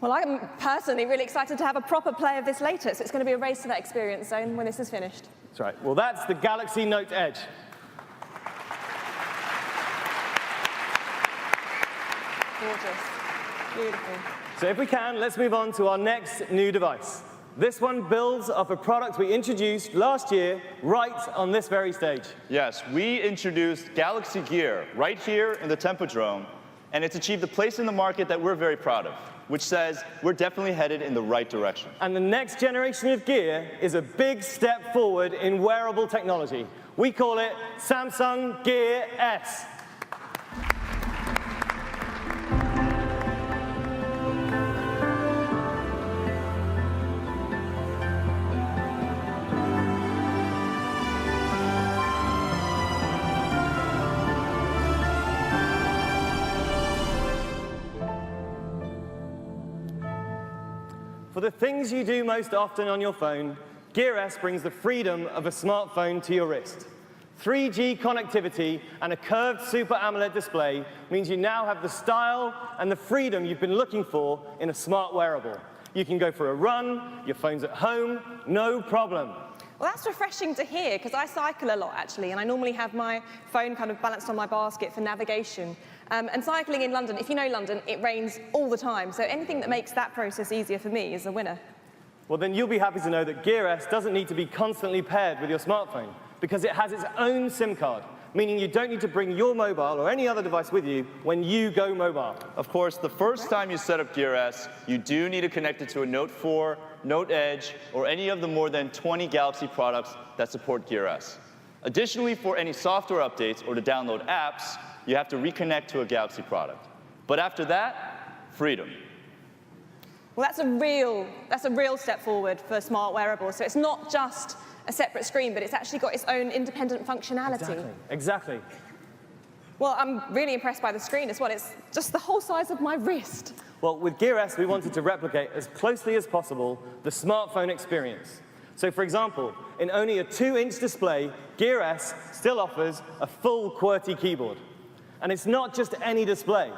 Well, I'm personally really excited to have a proper play of this later, so it's going to be a race to that Experience Zone when this is finished. That's right. Well, that's the Galaxy Note Edge. Gorgeous. Beautiful. So if we can, let's move on to our next new device. This one builds off a product we introduced last year right on this very stage. Yes, we introduced Galaxy Gear right here in the Tempodrome, and it's achieved a place in the market that we're very proud of, which says we're definitely headed in the right direction. And the next generation of Gear is a big step forward in wearable technology. We call it Samsung Gear S. For the things you do most often on your phone, Gear S brings the freedom of a smartphone to your wrist. 3G connectivity and a curved Super AMOLED display means you now have the style and the freedom you've been looking for in a smart wearable. You can go for a run, your phone's at home, no problem. Well, that's refreshing to hear, because I cycle a lot, actually, and I normally have my phone kind of balanced on my basket for navigation. And cycling in London, if you know London, it rains all the time, so anything that makes that process easier for me is a winner. Well, then you'll be happy to know that Gear S doesn't need to be constantly paired with your smartphone, because it has its own SIM card, meaning you don't need to bring your mobile or any other device with you when you go mobile. Of course, the first time you set up Gear S, you do need to connect it to a Note 4, Note Edge, or any of the more than 20 Galaxy products that support Gear S. Additionally, for any software updates or to download apps, you have to reconnect to a Galaxy product. But after that, freedom. Well, that's a real step forward for smart wearables. So it's not just a separate screen, but it's actually got its own independent functionality. Exactly. Well, I'm really impressed by the screen as well. It's just the whole size of my wrist. Well, with Gear S, we wanted to replicate as closely as possible the smartphone experience. So, for example, in only a 2-inch display, Gear S still offers a full QWERTY keyboard. And it's not just any display.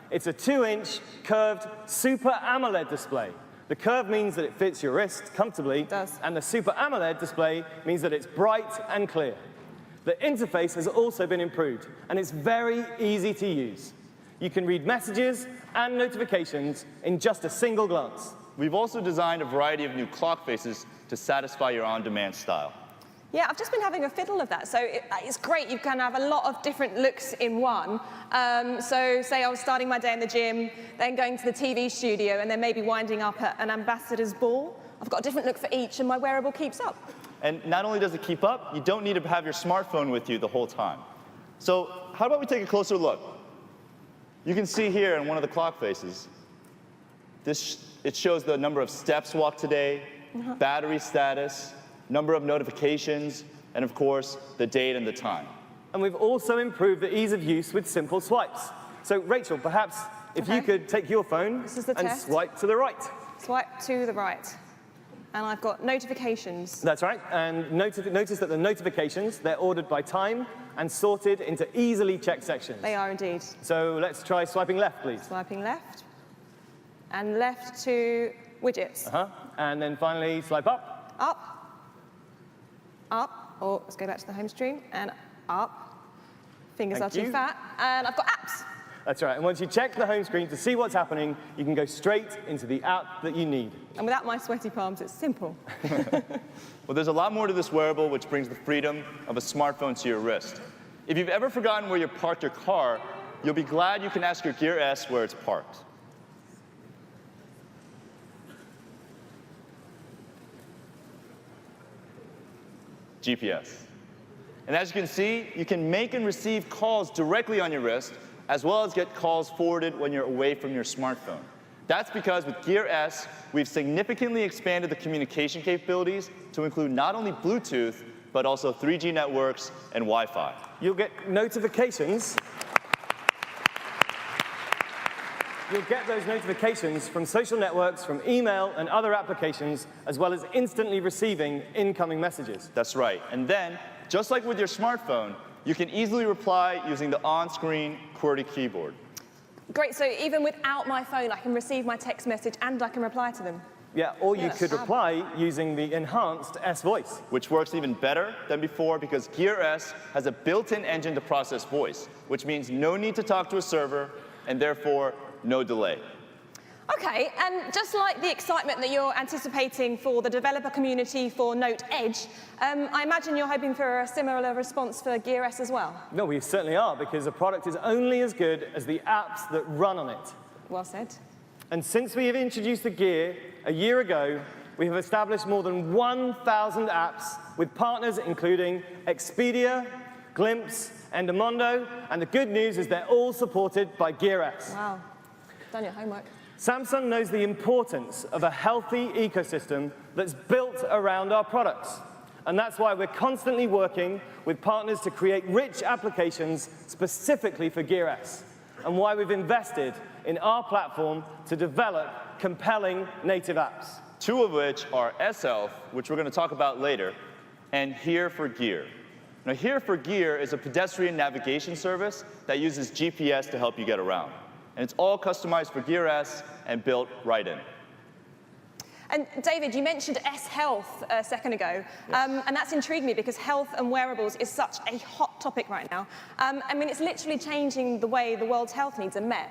It's a 2-inch curved Super AMOLED display The curve means that it fits your wrist comfortably. It does. And the Super AMOLED display means that it's bright and clear. The interface has also been improved, and it's very easy to use. You can read messages and notifications in just a single glance. We've also designed a variety of new clock faces to satisfy your on-demand style. Yeah, I've just been having a fiddle of that. So it's great. You can have a lot of different looks in one. So say I was starting my day in the gym, then going to the TV studio, and then maybe winding up at an ambassador's ball. I've got a different look for each, and my wearable keeps up. And not only does it keep up, you don't need to have your smartphone with you the whole time. So how about we take a closer look? You can see here in one of the clock faces, it shows the number of steps walked today, battery status, number of notifications, and of course, the date and the time. And we've also improved the ease of use with simple swipes. So Rachel, perhaps if you could take your phone and test. swipe to the right. Swipe to the right. And I've got notifications. That's right, and notice that the notifications, they're ordered by time and sorted into easily checked sections. They are indeed. So let's try swiping left, please. Swiping left. And left to widgets. And then finally, swipe up. Up. Up. Or let's go back to the home screen. And up. Fingers Thank are too you. fat. And I've got apps. That's right, and once you check the home screen to see what's happening, you can go straight into the app that you need. And without my sweaty palms, it's simple. Well, there's a lot more to this wearable, which brings the freedom of a smartphone to your wrist. If you've ever forgotten where you parked your car, you'll be glad you can ask your Gear S where it's parked. GPS. And as you can see, you can make and receive calls directly on your wrist, as well as get calls forwarded when you're away from your smartphone. That's because with Gear S, we've significantly expanded the communication capabilities to include not only Bluetooth, but also 3G networks and Wi-Fi. You'll get notifications. You'll get those notifications from social networks, from email and other applications, as well as instantly receiving incoming messages. That's right. And then, just like with your smartphone, you can easily reply using the on-screen QWERTY keyboard. Great, so even without my phone, I can receive my text message and I can reply to them. Yeah, or you Yeah, could fab. reply using the enhanced S voice. Which works even better than before because Gear S has a built-in engine to process voice, which means no need to talk to a server and therefore no delay. Okay, and just like the excitement that you're anticipating for the developer community for Note Edge, I imagine you're hoping for a similar response for Gear S as well. No, we certainly are, because a product is only as good as the apps that run on it. Well said. And since we have introduced the Gear a year ago, we have established more than 1,000 apps with partners including Expedia, Glimpse, Endomondo, and the good news is they're all supported by Gear S. Wow, done your homework. Samsung knows the importance of a healthy ecosystem that's built around our products. And that's why we're constantly working with partners to create rich applications specifically for Gear S, and why we've invested in our platform to develop compelling native apps. Two of which are S-Health, which we're going to talk about later, and Here for Gear. Now, Here for Gear is a pedestrian navigation service that uses GPS to help you get around. And it's all customized for Gear S and built right in. And David, you mentioned S-Health a second ago, Yes. and that's intrigued me because health and wearables is such a hot topic right now. I mean, it's literally changing the way the world's health needs are met.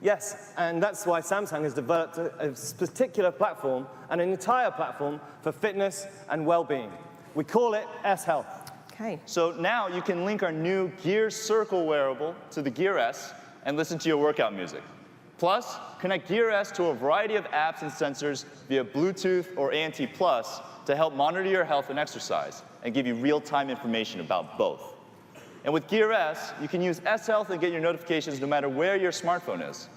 Yes, and that's why Samsung has developed a particular platform, and an entire platform for fitness and well-being. We call it S-Health. Okay. So now you can link our new Gear Circle wearable to the Gear S and listen to your workout music. Plus, connect Gear S to a variety of apps and sensors via Bluetooth or ANT+ to help monitor your health and exercise and give you real-time information about both. And with Gear S, you can use S-Health and get your notifications no matter where your smartphone is.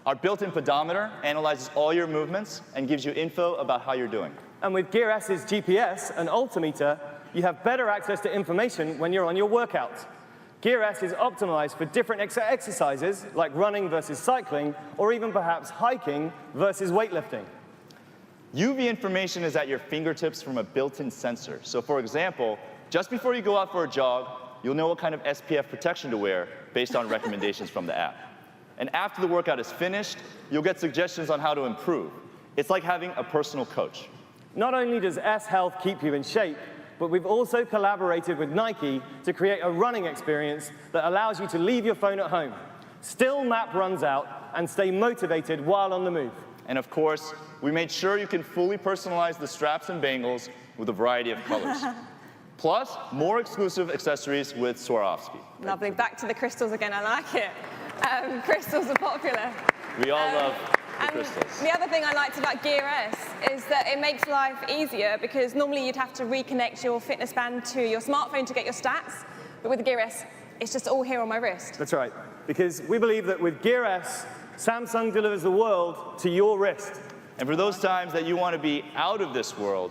Our built-in pedometer analyzes all your movements and gives you info about how you're doing. And with Gear S's GPS and altimeter, you have better access to information when you're on your workout. Gear S is optimized for different exercises, like running versus cycling, or even perhaps hiking versus weightlifting. UV information is at your fingertips from a built-in sensor. So for example, just before you go out for a jog, you'll know what kind of SPF protection to wear based on recommendations from the app. And after the workout is finished, you'll get suggestions on how to improve. It's like having a personal coach. Not only does S Health keep you in shape, but we've also collaborated with Nike to create a running experience that allows you to leave your phone at home, still map runs out, and stay motivated while on the move. And of course, we made sure you can fully personalize the straps and bangles with a variety of colors. Plus, more exclusive accessories with Swarovski. Lovely. Back to the crystals again. I like it. Crystals are popular. We all love the And crystals. the other thing I liked about Gear S is that it makes life easier because normally you'd have to reconnect your fitness band to your smartphone to get your stats. But with the Gear S, it's just all here on my wrist. That's right, because we believe that with Gear S, Samsung delivers the world to your wrist. And for those times that you want to be out of this world,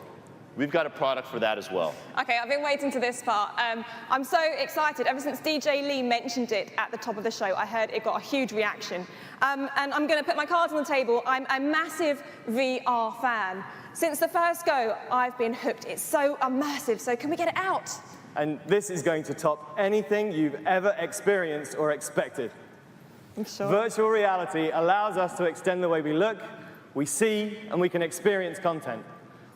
we've got a product for that as well. Okay, I've been waiting to this part. I'm so excited. Ever since DJ Lee mentioned it at the top of the show, I heard it got a huge reaction. And I'm going to put my cards on the table. I'm a massive VR fan. Since the first go, I've been hooked. It's so immersive, so can we get it out? And this is going to top anything you've ever experienced or expected. I'm sure. Virtual reality allows us to extend the way we look, we see, and we can experience content.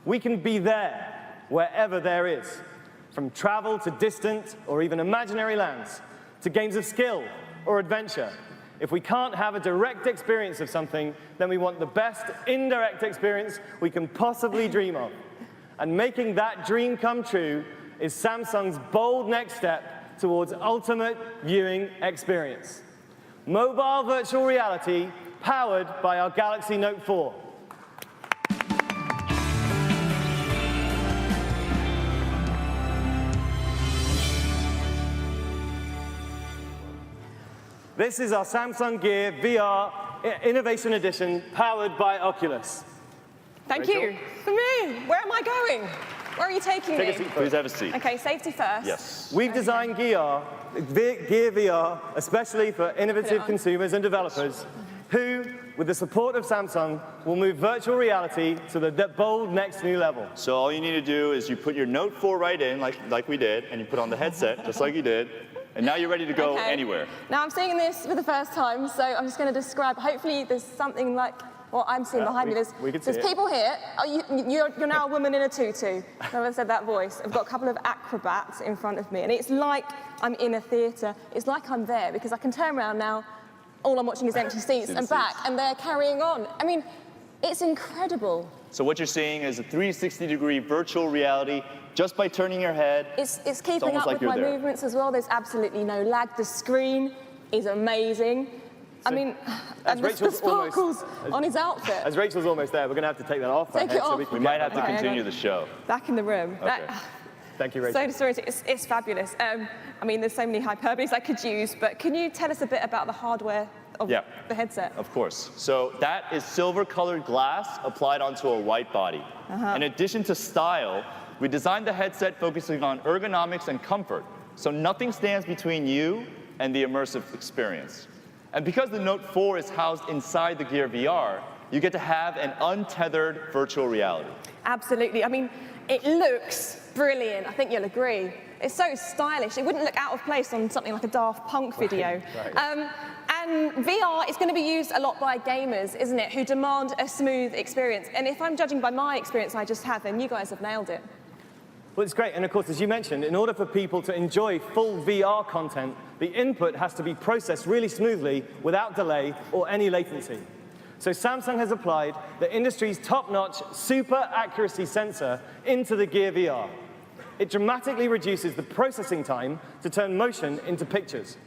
We can be there, wherever there is, from travel to distant or even imaginary lands, to games of skill or adventure. If we can't have a direct experience of something, then we want the best indirect experience we can possibly dream of. And making that dream come true is Samsung's bold next step towards ultimate viewing experience. Mobile virtual reality powered by our Galaxy Note 4. This is our Samsung Gear VR Innovation Edition powered by Oculus. Thank Rachel? you. For me, where am I going? Where are you taking me? Take a seat Please first. have a seat. Okay, safety first. Yes. We've designed Gear VR especially for innovative on. consumers and developers who, with the support of Samsung, will move virtual reality to the bold next new level. So all you need to do is you put your Note 4 right in, like we did, and you put on the headset, just like you did, and now you're ready to go Okay. anywhere. Now I'm seeing this for the first time, so I'm just going to describe. Hopefully, there's something like what I'm seeing behind me. we can see There's it. people here. Oh, you're now a woman in a tutu. Whoever said that voice. I've got a couple of acrobats in front of me, and it's like I'm in a theatre. It's like I'm there because I can turn around now. All I'm watching is empty seats and back, and they're carrying on. I mean, it's incredible. So what you're seeing is a 360-degree virtual reality just by turning your head. It's keeping almost up like with you're my there. movements as well. There's absolutely no lag. The screen is amazing. I mean, and the Rachel's sparkles on his outfit. As Rachel's almost there, we're going to have to take that off. her Take head it so off. we can We get might have to Okay, continue okay. the show. Back in the room. Thank you, Rachel. So sorry, it's fabulous. I mean, there's so many hyperboles I could use, but can you tell us a bit about the hardware of Yeah. the headset? Of course. So that is silver-colored glass applied onto a white body. In addition to style, we designed the headset focusing on ergonomics and comfort, so nothing stands between you and the immersive experience. And because the Note 4 is housed inside the Gear VR, you get to have an untethered virtual reality. Absolutely. I mean, it looks brilliant. I think you'll agree. It's so stylish. It wouldn't look out of place on something like a Daft Punk video. Right. And VR is going to be used a lot by gamers, isn't it, who demand a smooth experience. And if I'm judging by my experience I just had, then you guys have nailed it. Well, it's great, and of course, as you mentioned, in order for people to enjoy full VR content, the input has to be processed really smoothly without delay or any latency. So Samsung has applied the industry's top-notch super accuracy sensor into the Gear VR. It dramatically reduces the processing time to turn motion into pictures.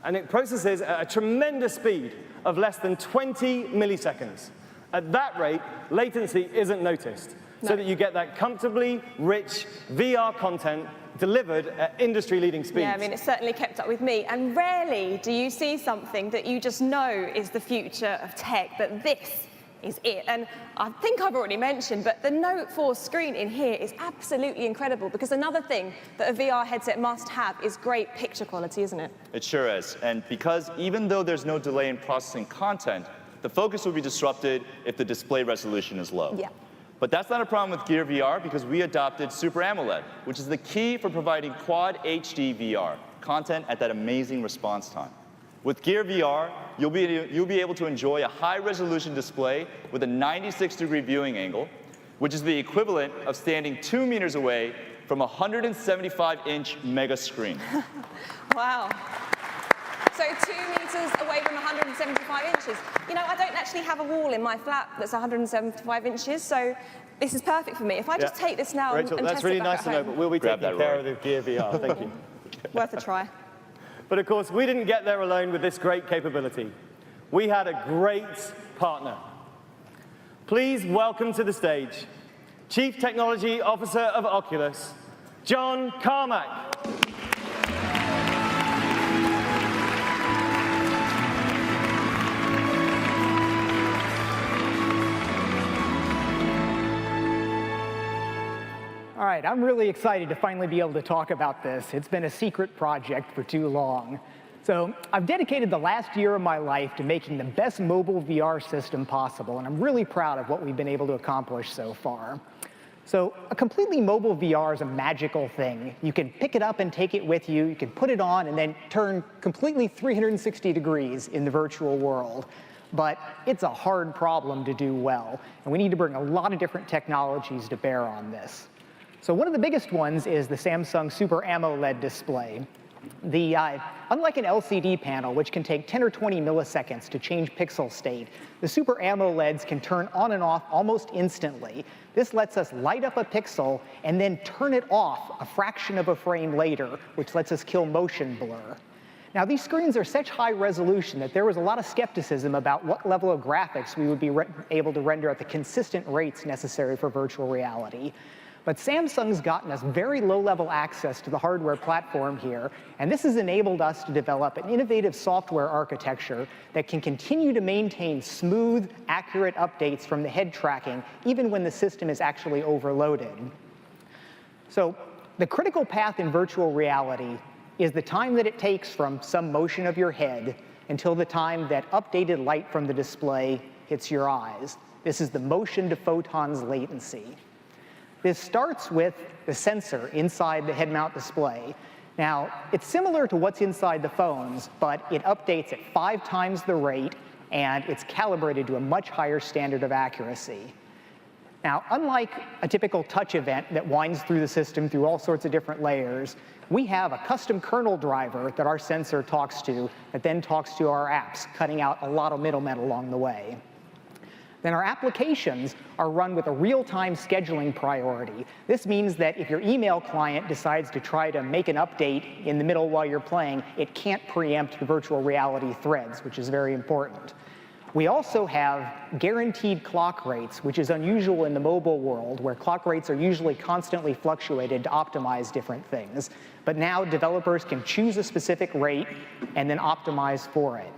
And it processes at a tremendous speed of less than 20 milliseconds. At that rate, latency isn't noticed, so that you get that comfortably rich VR content delivered at industry-leading speeds. Yeah, I mean, it's certainly kept up with me. And rarely do you see something that you just know is the future of tech, but this is it. And I think I've already mentioned, but the Note 4 screen in here is absolutely incredible, because another thing that a VR headset must have is great picture quality, isn't it? It sure is. And because even though there's no delay in processing content, the focus will be disrupted if the display resolution is low. Yeah. But that's not a problem with Gear VR, because we adopted Super AMOLED, which is the key for providing Quad HD VR content at that amazing response time. With Gear VR, you'll be able to enjoy a high-resolution display with a 96-degree viewing angle, which is the equivalent of standing 2 meters away from a 175-inch mega screen. Wow. So 2 meters away from 175 inches. You know, I don't actually have a wall in my flat that's 175 inches, so this is perfect for me. If I just take this now Rachel, and that's test really it back nice to at know, home. but we'll be Grab taking that, care Rory. of the Gear VR. Thank you. Worth a try. But of course, we didn't get there alone with this great capability. We had a great partner. Please welcome to the stage Chief Technology Officer of Oculus, John Carmack. All right, I'm really excited to finally be able to talk about this. It's been a secret project for too long. So I've dedicated the last year of my life to making the best mobile VR system possible, and I'm really proud of what we've been able to accomplish so far. So a completely mobile VR is a magical thing. You can pick it up and take it with you. You can put it on and then turn completely 360 degrees in the virtual world. But it's a hard problem to do well, and we need to bring a lot of different technologies to bear on this. So one of the biggest ones is the Samsung Super AMOLED display. Unlike an LCD panel, which can take 10 or 20 milliseconds to change pixel state, the Super AMOLEDs can turn on and off almost instantly. This lets us light up a pixel and then turn it off a fraction of a frame later, which lets us kill motion blur. Now, these screens are such high resolution that there was a lot of skepticism about what level of graphics we would be able to render at the consistent rates necessary for virtual reality. But Samsung's gotten us very low-level access to the hardware platform here, and this has enabled us to develop an innovative software architecture that can continue to maintain smooth, accurate updates from the head tracking, even when the system is actually overloaded. So the critical path in virtual reality is the time that it takes from some motion of your head until the time that updated light from the display hits your eyes. This is the motion to photons latency. This starts with the sensor inside the head-mount display. Now, it's similar to what's inside the phones, but it updates at 5 times the rate, and it's calibrated to a much higher standard of accuracy. Now, unlike a typical touch event that winds through the system through all sorts of different layers, we have a custom kernel driver that our sensor talks to that then talks to our apps, cutting out a lot of middlemen along the way. Then our applications are run with a real-time scheduling priority. This means that if your email client decides to try to make an update in the middle while you're playing, it can't preempt the virtual reality threads, which is very important. We also have guaranteed clock rates, which is unusual in the mobile world, where clock rates are usually constantly fluctuated to optimize different things. But now developers can choose a specific rate and then optimize for it.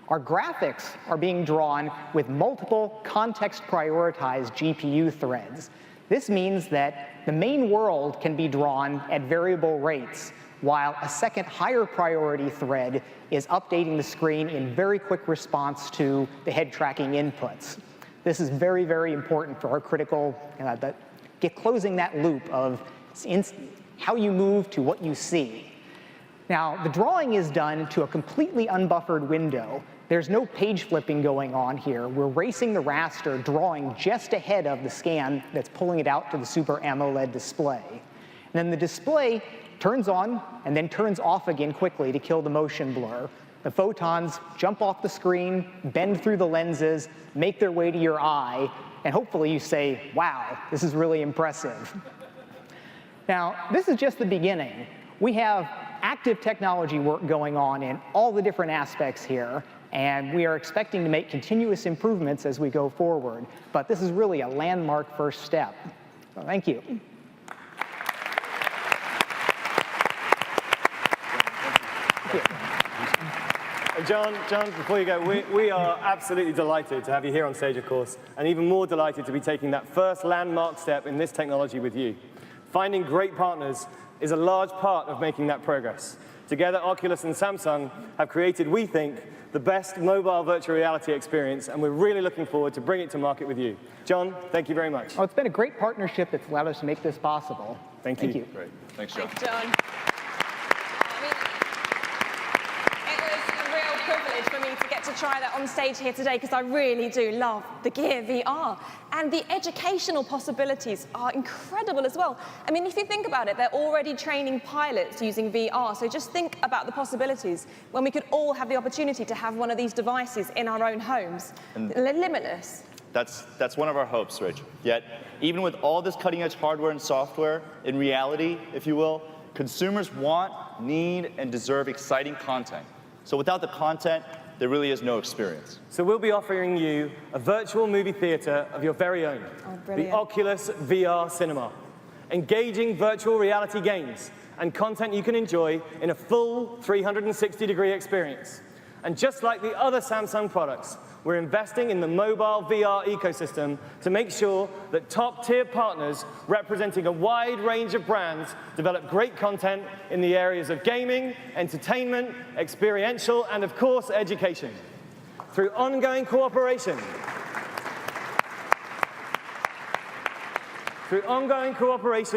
Our graphics are being drawn with multiple context-prioritized GPU threads. This means that the main world can be drawn at variable rates, while a second higher priority thread is updating the screen in very quick response to the head tracking inputs. This is very, very important for our critical, closing that loop of how you move to what you see. Now, the drawing is done to a completely unbuffered window. There's no page flipping going on here. We're racing the raster, drawing just ahead of the scan that's pulling it out to the Super AMOLED display. And then the display turns on and then turns off again quickly to kill the motion blur. The photons jump off the screen, bend through the lenses, make their way to your eye, and hopefully you say, wow, this is really impressive. Now, this is just the beginning. We have active technology work going on in all the different aspects here, and we are expecting to make continuous improvements as we go forward. But this is really a landmark first step. So thank you. John, before you go, we are absolutely delighted to have you here on stage, of course, and even more delighted to be taking that first landmark step in this technology with you. Finding great partners is a large part of making that progress. Together, Oculus and Samsung have created, we think, the best mobile virtual reality experience, and we're really looking forward to bringing it to market with you. John, thank you very much. Oh, it's been a great partnership that's allowed us to make this possible. Thank you. Great. Thanks, John. Thanks, John. I mean, it was a real try that on stage here today because I really do love the Gear VR. And the educational possibilities are incredible as well. I mean, if you think about it, they're already training pilots using VR. So just think about the possibilities when we could all have the opportunity to have one of these devices in our own homes. They're limitless. That's one of our hopes, Rich. Yet, even with all this cutting-edge hardware and software, in reality, if you will, consumers want, need, and deserve exciting content. So without the content, there really is no experience. So we'll be offering you a virtual movie theater of your very own. Oh, brilliant. The Oculus VR Cinema. Engaging virtual reality games and content you can enjoy in a full 360-degree experience. And just like the other Samsung products, we're investing in the mobile VR ecosystem to make sure that top-tier partners representing a wide range of brands develop great content in the areas of gaming, entertainment, experiential, and of course, education. Through ongoing cooperation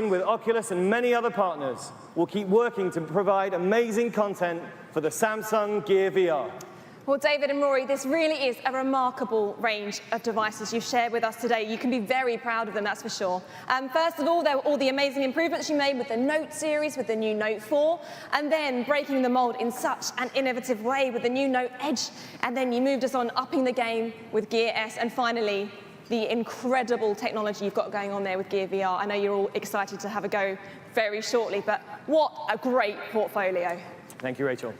with Oculus and many other partners, we'll keep working to provide amazing content for the Samsung Gear VR. Well, David and Rory, this really is a remarkable range of devices you've shared with us today. You can be very proud of them, that's for sure. First of all, there were all the amazing improvements you made with the Note series, with the new Note 4, and then breaking the mold in such an innovative way with the new Note Edge, and then you moved us on upping the game with Gear S, and finally, the incredible technology you've got going on there with Gear VR. I know you're all excited to have a go very shortly, but what a great portfolio. Thank you, Rachel.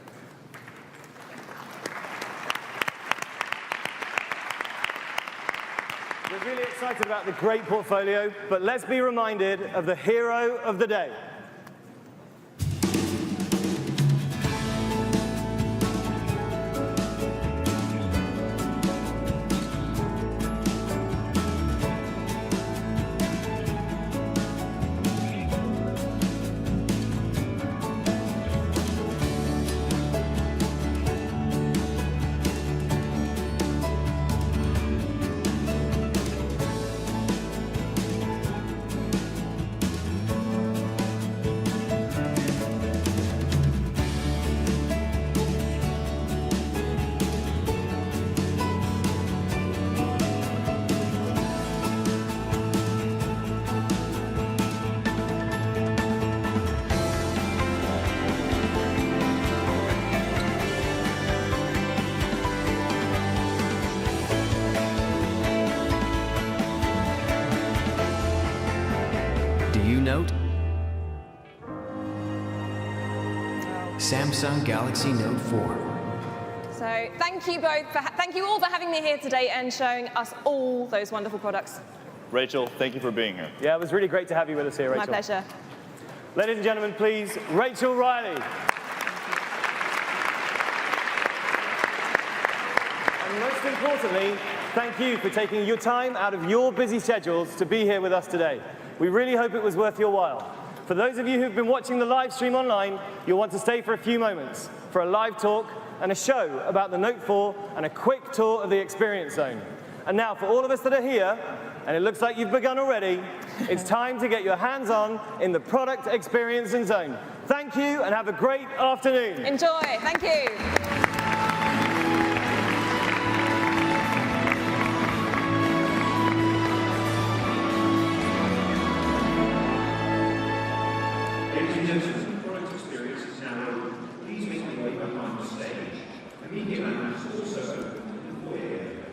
We're really excited about the great portfolio, but let's be reminded of the hero of the day. Note, Samsung Galaxy Note 4. So thank you all for having me here today and showing us all those wonderful products. Rachel, thank you for being here. Yeah, it was really great to have you with us here, Rachel. My pleasure. Ladies and gentlemen, please, Rachel Riley. And most importantly, thank you for taking your time out of your busy schedules to be here with us today. We really hope it was worth your while. For those of you who've been watching the live stream online, you'll want to stay for a few moments for a live talk and a show about the Note 4 and a quick tour of the Experience Zone. And now, for all of us that are here, and it looks like you've begun already, it's time to get your hands on in the Product Experience Zone. Thank you, and have a great afternoon. Enjoy. Thank you. Ladies and gentlemen, the product experience is now over. Please make your way behind the stage. The media lounge is also open in the foyer area.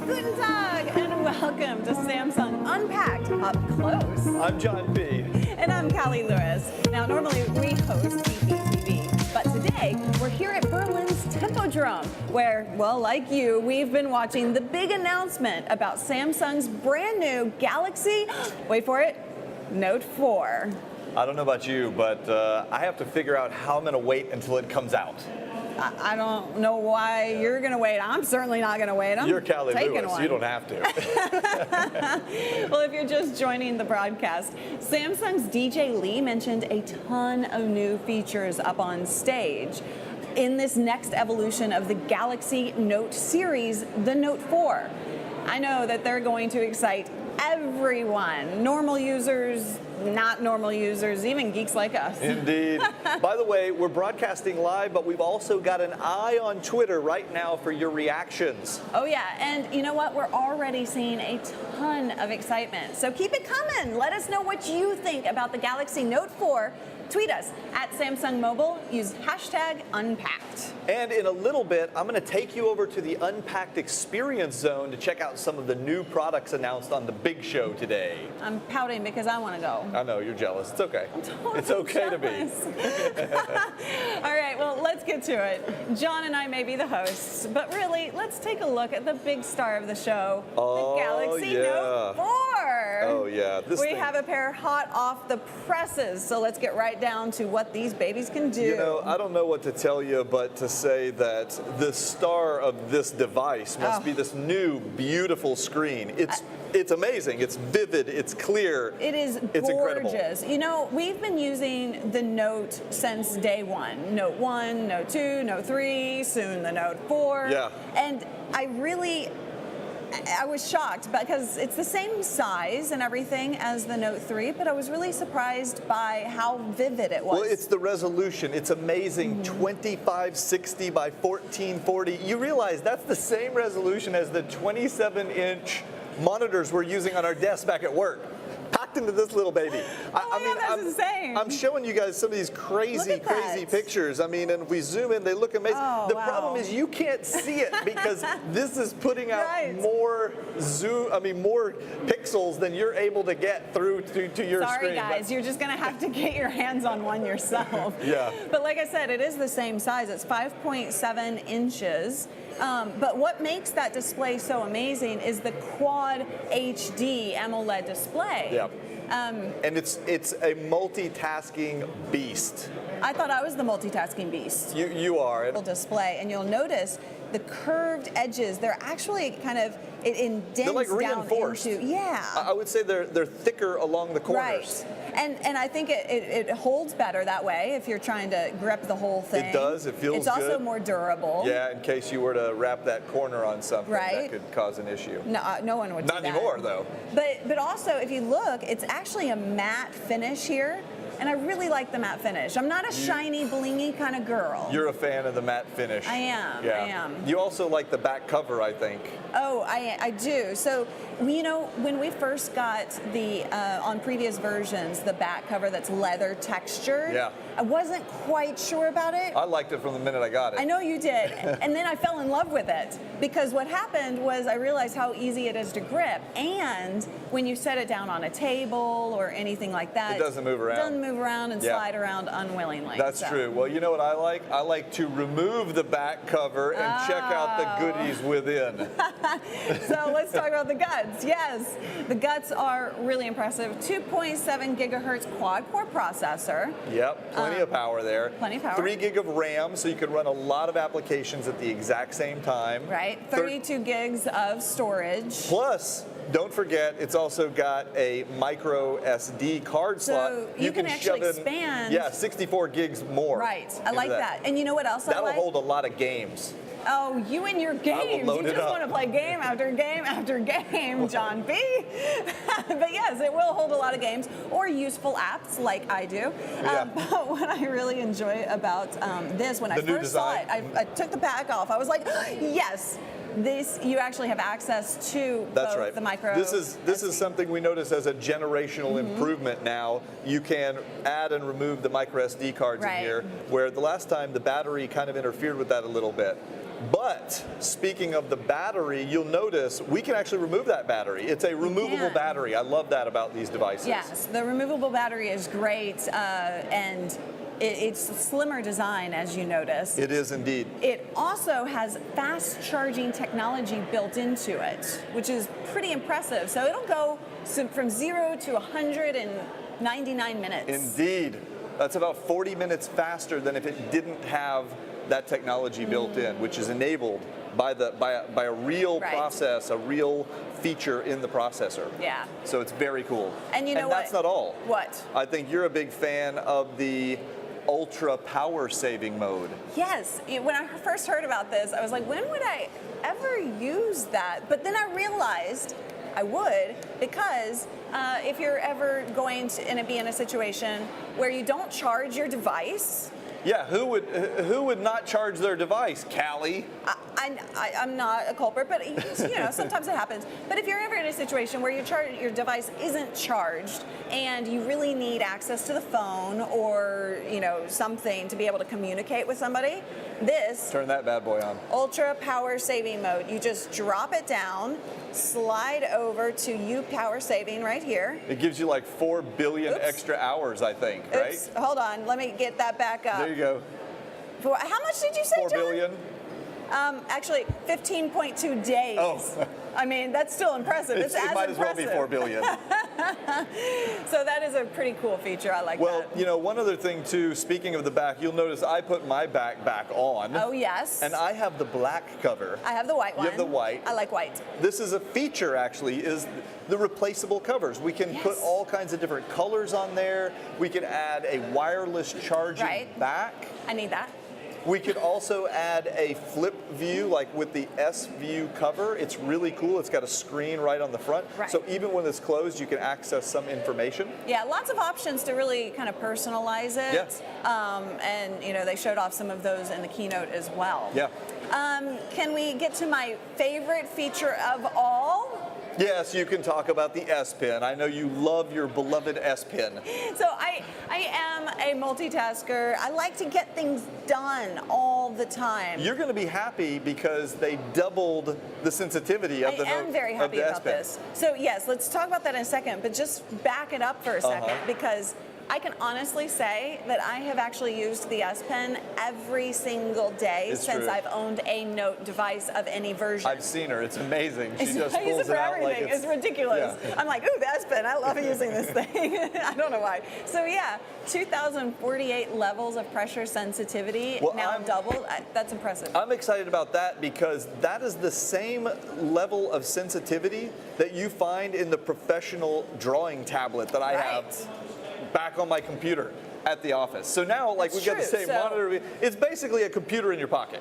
Guten Tag, and welcome to Samsung Unpacked Up Close. I'm John B. And I'm Callie Lewis. Now, normally we host TV, but today we're here at Berlin's Tempodrome, where, well, like you, we've been watching the big announcement about Samsung's brand new Galaxy, wait for it, Note 4. I don't know about you, but I have to figure out how I'm going to wait until it comes out. I don't know why you're going to wait. I'm certainly not going to wait. I'm You're Callie taking Lewis. one. You don't have to. Well, if you're just joining the broadcast, Samsung's DJ Lee mentioned a ton of new features up on stage in this next evolution of the Galaxy Note series, the Note 4. I know that they're going to excite everyone, normal users, not normal users, even geeks like us. Indeed. By the way, we're broadcasting live, but we've also got an eye on Twitter right now for your reactions. Oh yeah, and you know what? We're already seeing a ton of excitement. So keep it coming. Let us know what you think about the Galaxy Note 4. Tweet us at Samsung Mobile. Use hashtag Unpacked. And in a little bit, I'm going to take you over to the Unpacked Experience Zone to check out some of the new products announced on the big show today. I'm pouting because I want to go. I know, you're jealous. It's okay. I'm totally It's okay jealous. to be. All right, well, let's get to it. John and I may be the hosts, but really, let's take a look at the big star of the show, Oh, the Galaxy yeah. Note 4. Oh, yeah. We have a pair hot off the presses, so let's get right down to what these babies can do. You know, I don't know what to tell you, but to say that the star of this device must be this new, beautiful screen. It's amazing. It's vivid. It's clear. It is It's incredible. gorgeous. You know, we've been using the Note since day one. Note 1, Note 2, Note 3, soon the Note 4. Yeah. And I was shocked because it's the same size and everything as the Note 3, but I was really surprised by how vivid it was. Well, it's the resolution. It's amazing. 2560 by 1440. You realize that's the same resolution as the 27-inch monitors we're using on our desk back at work. Packed into this little baby. That's insane. I'm showing you guys some of these crazy pictures. I mean, and if we zoom in, they look amazing. The problem is you can't see it because this is putting out more more pixels than you're able to get through to your screen. Sorry, guys, you're just going to have to get your hands on one yourself. Yeah. But like I said, it is the same size. It's 5.7 inches. But what makes that display so amazing is the Quad HD AMOLED display. Yeah. And it's a multitasking beast. I thought I was the multitasking beast. You are. Display, and you'll notice the curved edges. They're actually kind of it indents they're like down reinforced. into. Yeah. I would say they're thicker along the corners. Right. And I think it holds better that way if you're trying to grip the whole thing. It does. It feels good. It's also more durable. Yeah, in case you were to wrap that corner on something, Right. that could cause an issue. No, no one would do Not that. anymore, though. But also, if you look, it's actually a matte finish here. And I really like the matte finish. I'm not a shiny, blingy kind of girl. You're a fan of the matte finish. I am. Yeah. I am. You also like the back cover, I think. Oh, I do. So, you know, when we first got the, on previous versions, the back cover that's leather textured, Yeah. I wasn't quite sure about it. I liked it from the minute I got it. I know you did. And then I fell in love with it because what happened was I realized how easy it is to grip. And when you set it down on a table or anything like that, It doesn't move around. It doesn't move around and Yeah. slide around unwillingly. That's true. Well, you know what I like? I like to remove the back cover and check out the goodies within. So let's talk about the guts. Yes, the guts are really impressive. 2.7 gigahertz quad-core processor. Yep, plenty of power there. Plenty of power. 3 gig of RAM, so you can run a lot of applications at the exact same time. Right, 32 gigs of storage. Plus, don't forget, it's also got a micro SD card slot. So you can actually shove in, expand. Yeah, 64 gigs more. Right, I like that. And you know what else I That'll like? hold a lot of games. Oh, you and your games. load You it just up. want to play game after game after game, John B. But yes, it will hold a lot of games or useful apps like I do. Yeah. But what I really enjoy about this, when I The new first saw it, design. I took the back off. I was like, yes. This, you actually have access to That's both right. the micro. This is something we notice as a generational improvement now. You can add and remove the micro SD cards Right. in here, where the last time the battery kind of interfered with that a little bit. But speaking of the battery, you'll notice we can actually remove that battery. It's a removable battery. I love that about these devices. Yes, the removable battery is great, and it's a slimmer design, as you notice. It is indeed. It also has fast charging technology built into it, which is pretty impressive. So it'll go from 0 to 100 in 99 minutes. Indeed. That's about 40 minutes faster than if it didn't have that technology built in, which is enabled by a real process, a real feature in the processor. Yeah. So it's very cool. And you know what? That's not all. What? I think you're a big fan of the ultra power saving mode. Yes. When I first heard about this, I was like, when would I ever use that? But then I realized I would, because if you're ever going to be in a situation where you don't charge your device. Yeah, who would not charge their device, Callie? I'm not a culprit, but sometimes it happens. But if you're ever in a situation where your device isn't charged and you really need access to the phone or something to be able to communicate with somebody, turn that bad boy on. Ultra power saving mode. You just drop it down, slide over to power saving right here. It gives you like 4 billion extra hours, I think, right? Oops, hold on, let me get that back up. There you go. How much did you say, 4 John? billion. Actually, 15.2 days. Oh. I mean, that's still impressive. It's as might impressive. as well be 4 billion. So that is a pretty cool feature. I like that. Well, one other thing too, speaking of the back, you'll notice I put my back on. Oh, yes. And I have the black cover. I have the white one. You have the white. I like white. This is a feature, actually, is the replaceable covers. We can put all kinds of different colors on there. We can add a wireless charging back. I need that. We could also add a flip view, like with the S View cover. It's really cool. It's got a screen right on the front. Right. So even when it's closed, you can access some information. Yeah, lots of options to really kind of personalize it. Yes. And they showed off some of those in the keynote as well. Yeah. Can we get to my favorite feature of all? Yes, you can talk about the S Pen. I know you love your beloved S Pen. So I am a multitasker. I like to get things done all the time. You're going to be happy because they doubled the sensitivity of the S Pen. I am very happy about this. So yes, let's talk about that in a second, but just back it up for a second, because I can honestly say that I have actually used the S Pen every single day since I've owned a Note device of any version. I've seen her. It's amazing. She just I use pulls it for it out everything. like it's ridiculous. Yeah. I'm like, ooh, the S Pen. I love using this thing. I don't know why. So yeah, 2,048 levels of pressure sensitivity, now doubled. That's impressive. I'm excited about that because that is the same level of sensitivity that you find in the professional drawing tablet that I have back on my computer at the office. So now, like, we've got the same monitor. It's basically a computer in your pocket.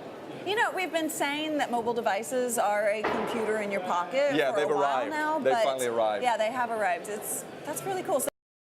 We've been saying that mobile devices are a computer in your pocket for a while now. They've finally arrived. Yeah, they have arrived. That's really cool. So